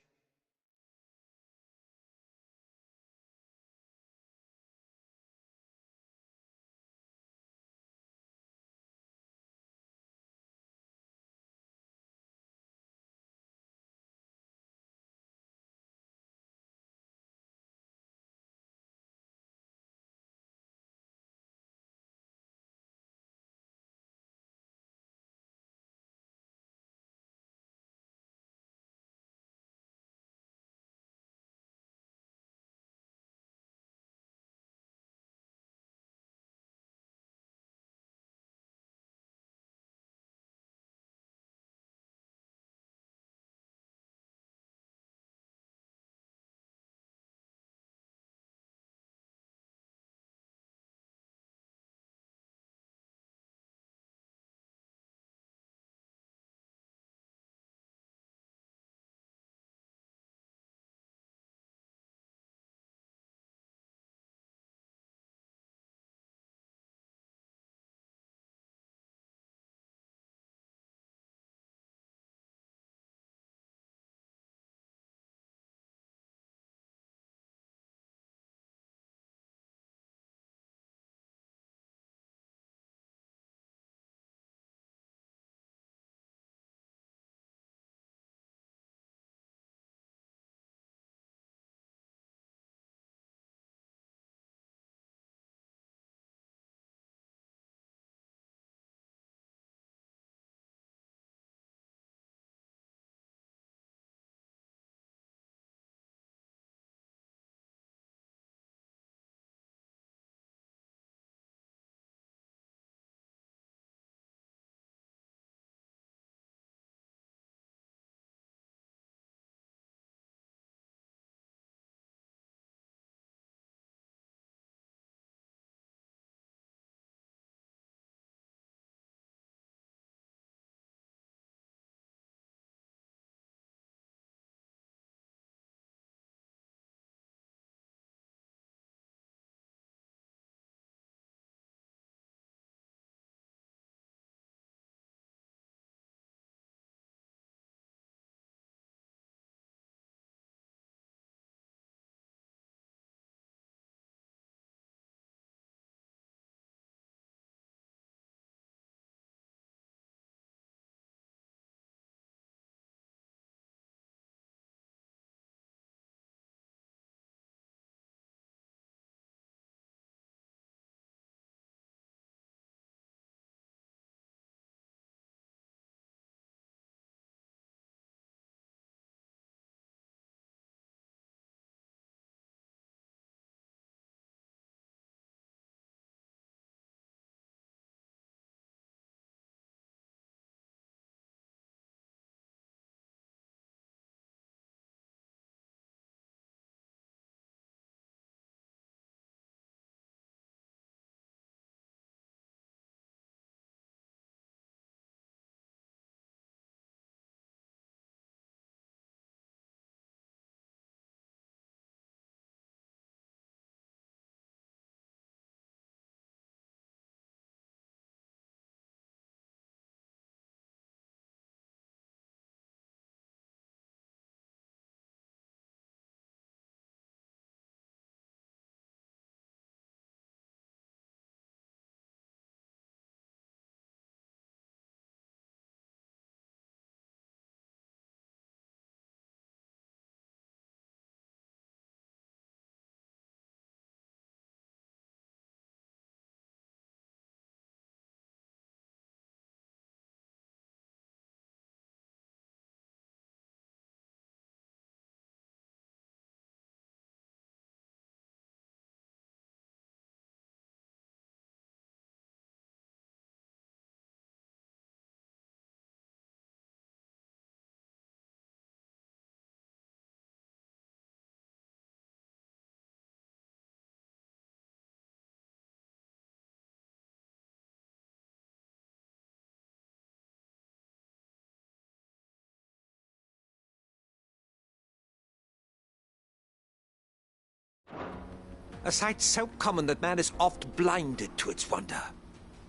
A sight so common that man is oft blinded to its wonder.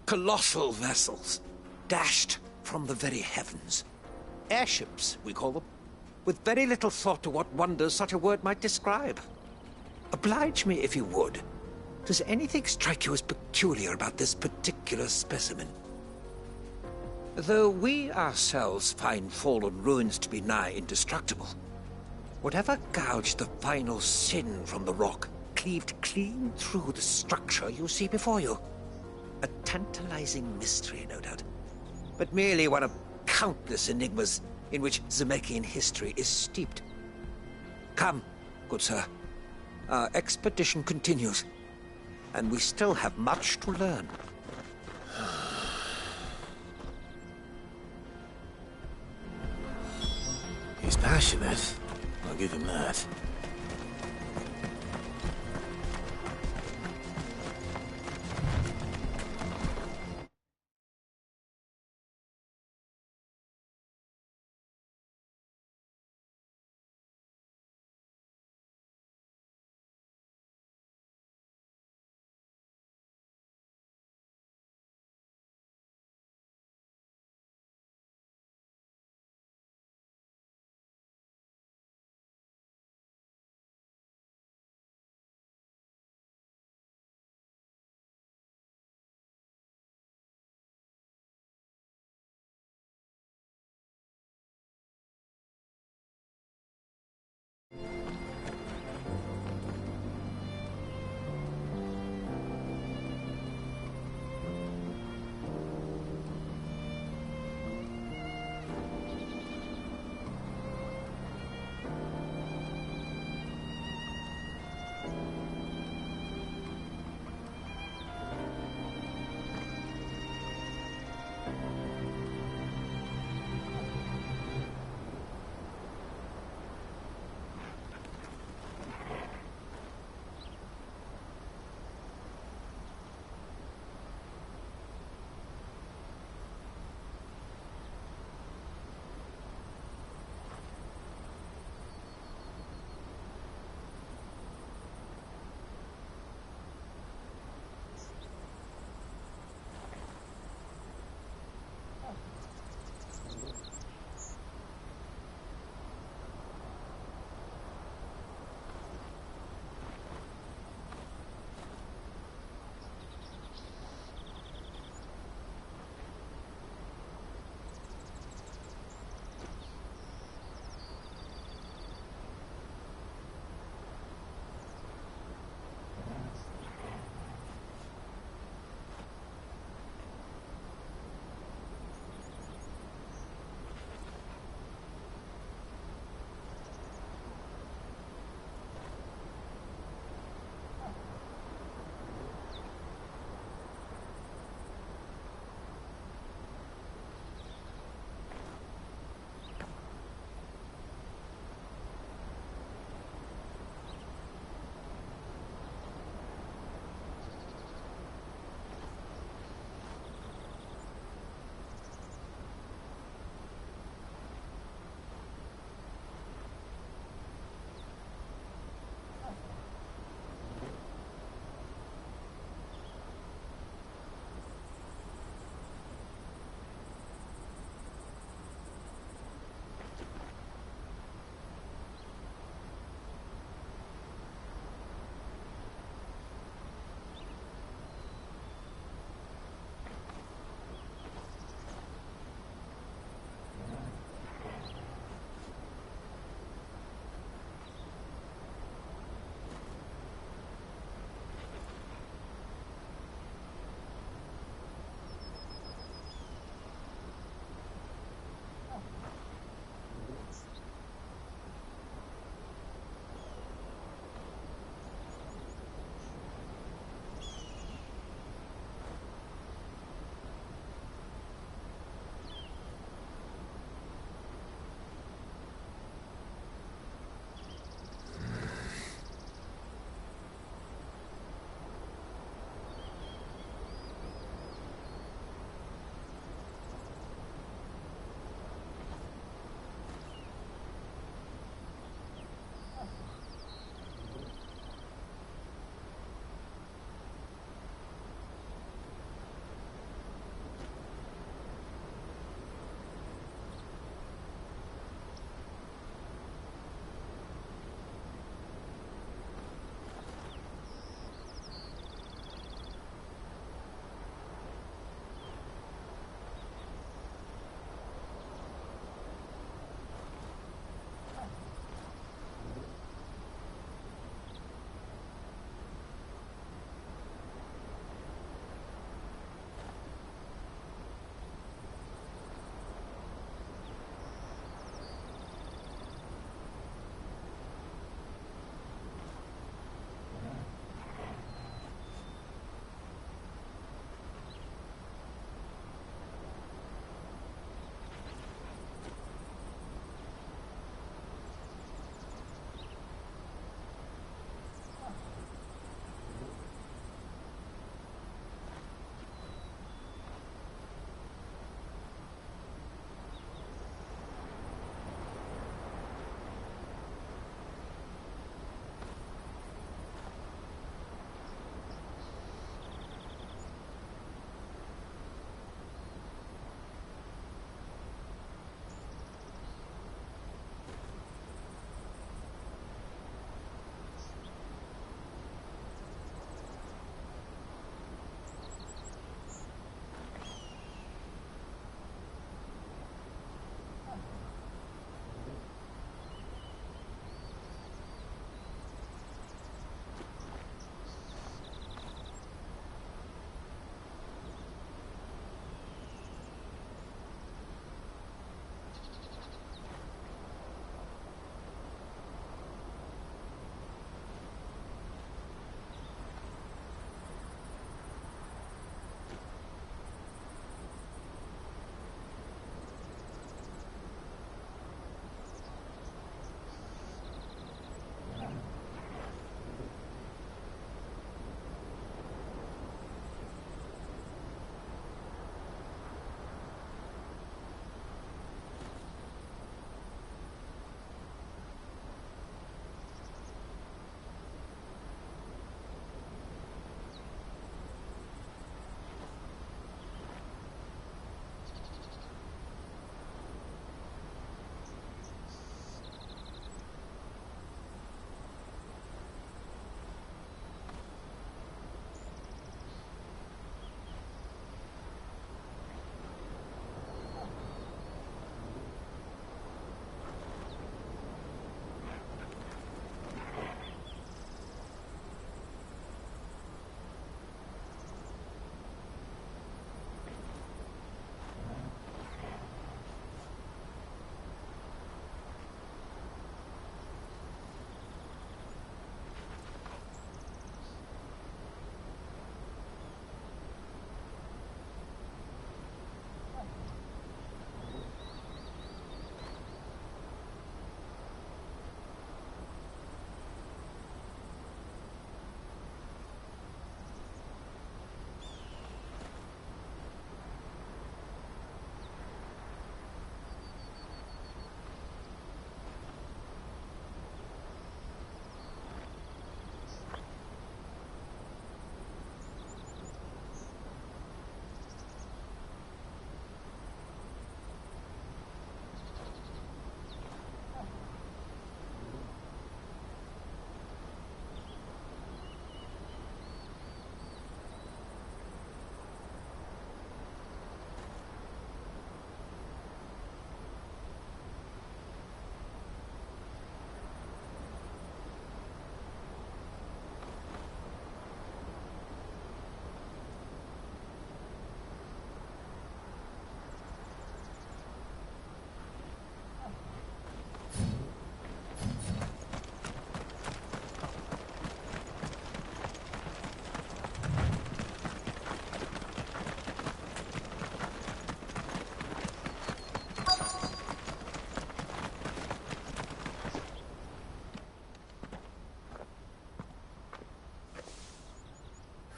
Colossal vessels, dashed from the very heavens. Airships, we call them, with very little thought to what wonders such a word might describe. Oblige me if you would. Does anything strike you as peculiar about this particular specimen? Though we ourselves find fallen ruins to be nigh indestructible, whatever gouged the final sin from the rock cleaved clean through the structure you see before you. A tantalizing mystery, no doubt, but merely one of countless enigmas in which Zemeckis history is steeped. Come, good sir. Our expedition continues, and we still have much to learn. He's passionate. I'll give him that.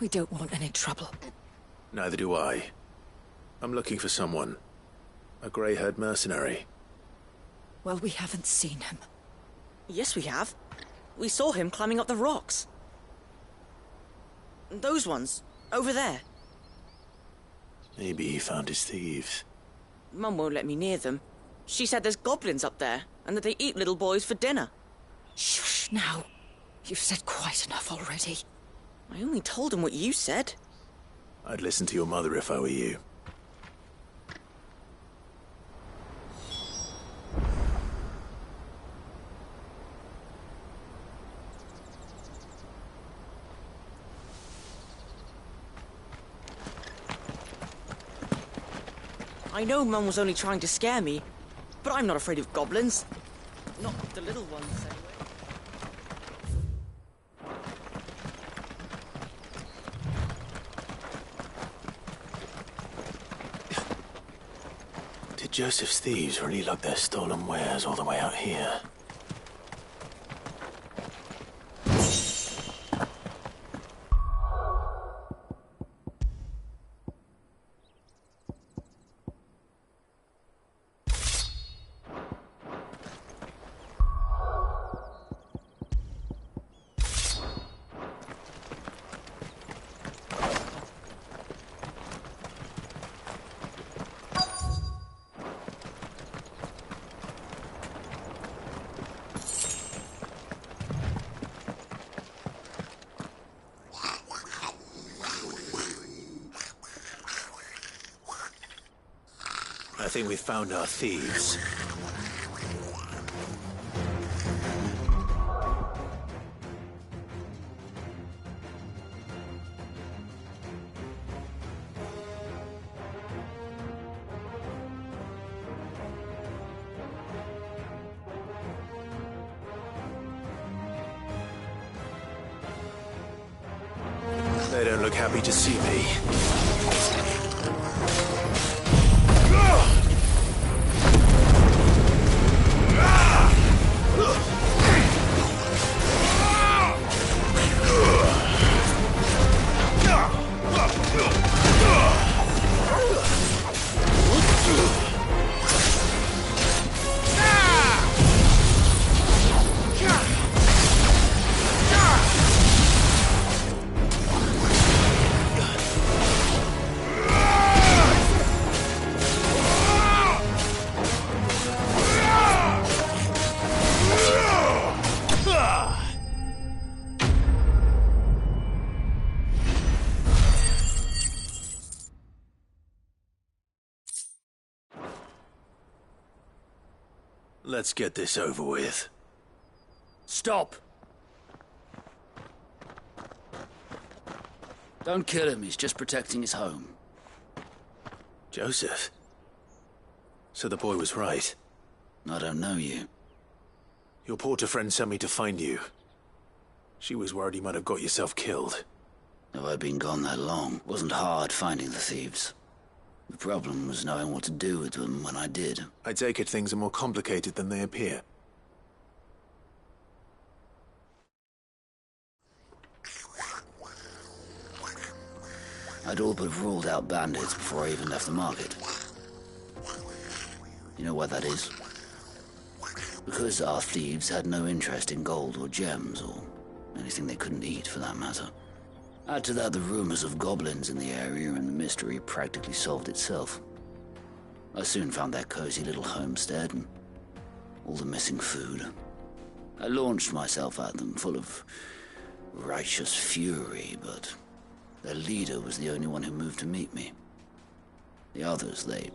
We don't want any trouble. Neither do I. I'm looking for someone. A grey-haired mercenary. Well, we haven't seen him. Yes, we have. We saw him climbing up the rocks. Those ones, over there. Maybe he found his thieves. Mum won't let me near them. She said there's goblins up there, and that they eat little boys for dinner. Shush now. You've said quite enough already. I only told him what you said. I'd listen to your mother if I were you. I know Mum was only trying to scare me, but I'm not afraid of goblins. Not the little ones, anyway. Did Joseph's thieves really lug their stolen wares all the way out here? I think we've found our thieves. They don't look happy to see me. Let's get this over with. Stop! Don't kill him, he's just protecting his home. Joseph? So the boy was right. I don't know you. Your porter friend sent me to find you. She was worried you might have got yourself killed. Have I been gone that long? It wasn't hard finding the thieves. The problem was knowing what to do with them when I did. I take it things are more complicated than they appear. I'd all but ruled out bandits before I even left the market. You know why that is? Because our thieves had no interest in gold or gems, or anything they couldn't eat for that matter. Add to that the rumors of goblins in the area, and the mystery practically solved itself. I soon found their cozy little homestead and all the missing food. I launched myself at them, full of righteous fury, but their leader was the only one who moved to meet me. The others, they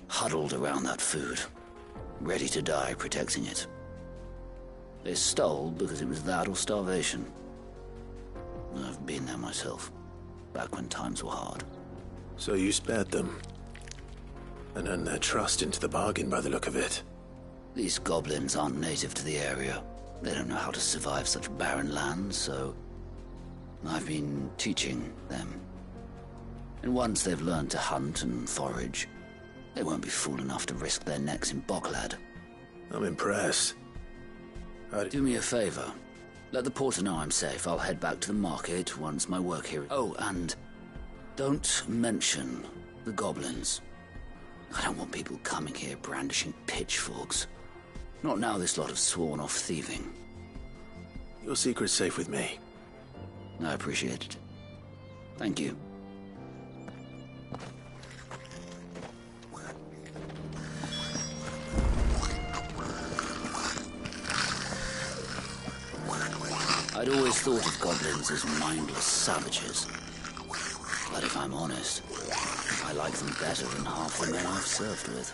huddled around that food, ready to die protecting it. They stole because it was that or starvation. I've been there myself, back when times were hard. So you spared them, and earned their trust into the bargain by the look of it. These goblins aren't native to the area. They don't know how to survive such barren lands, so I've been teaching them. And once they've learned to hunt and forage, they won't be fool enough to risk their necks in Boklad. I'm impressed. Do me a favor. Let the porter know I'm safe. I'll head back to the market once my work here... Oh, and don't mention the goblins. I don't want people coming here brandishing pitchforks. Not now this lot have sworn off thieving. Your secret's safe with me. I appreciate it. Thank you. I'd always thought of goblins as mindless savages. But if I'm honest, I like them better than half the men I've served with.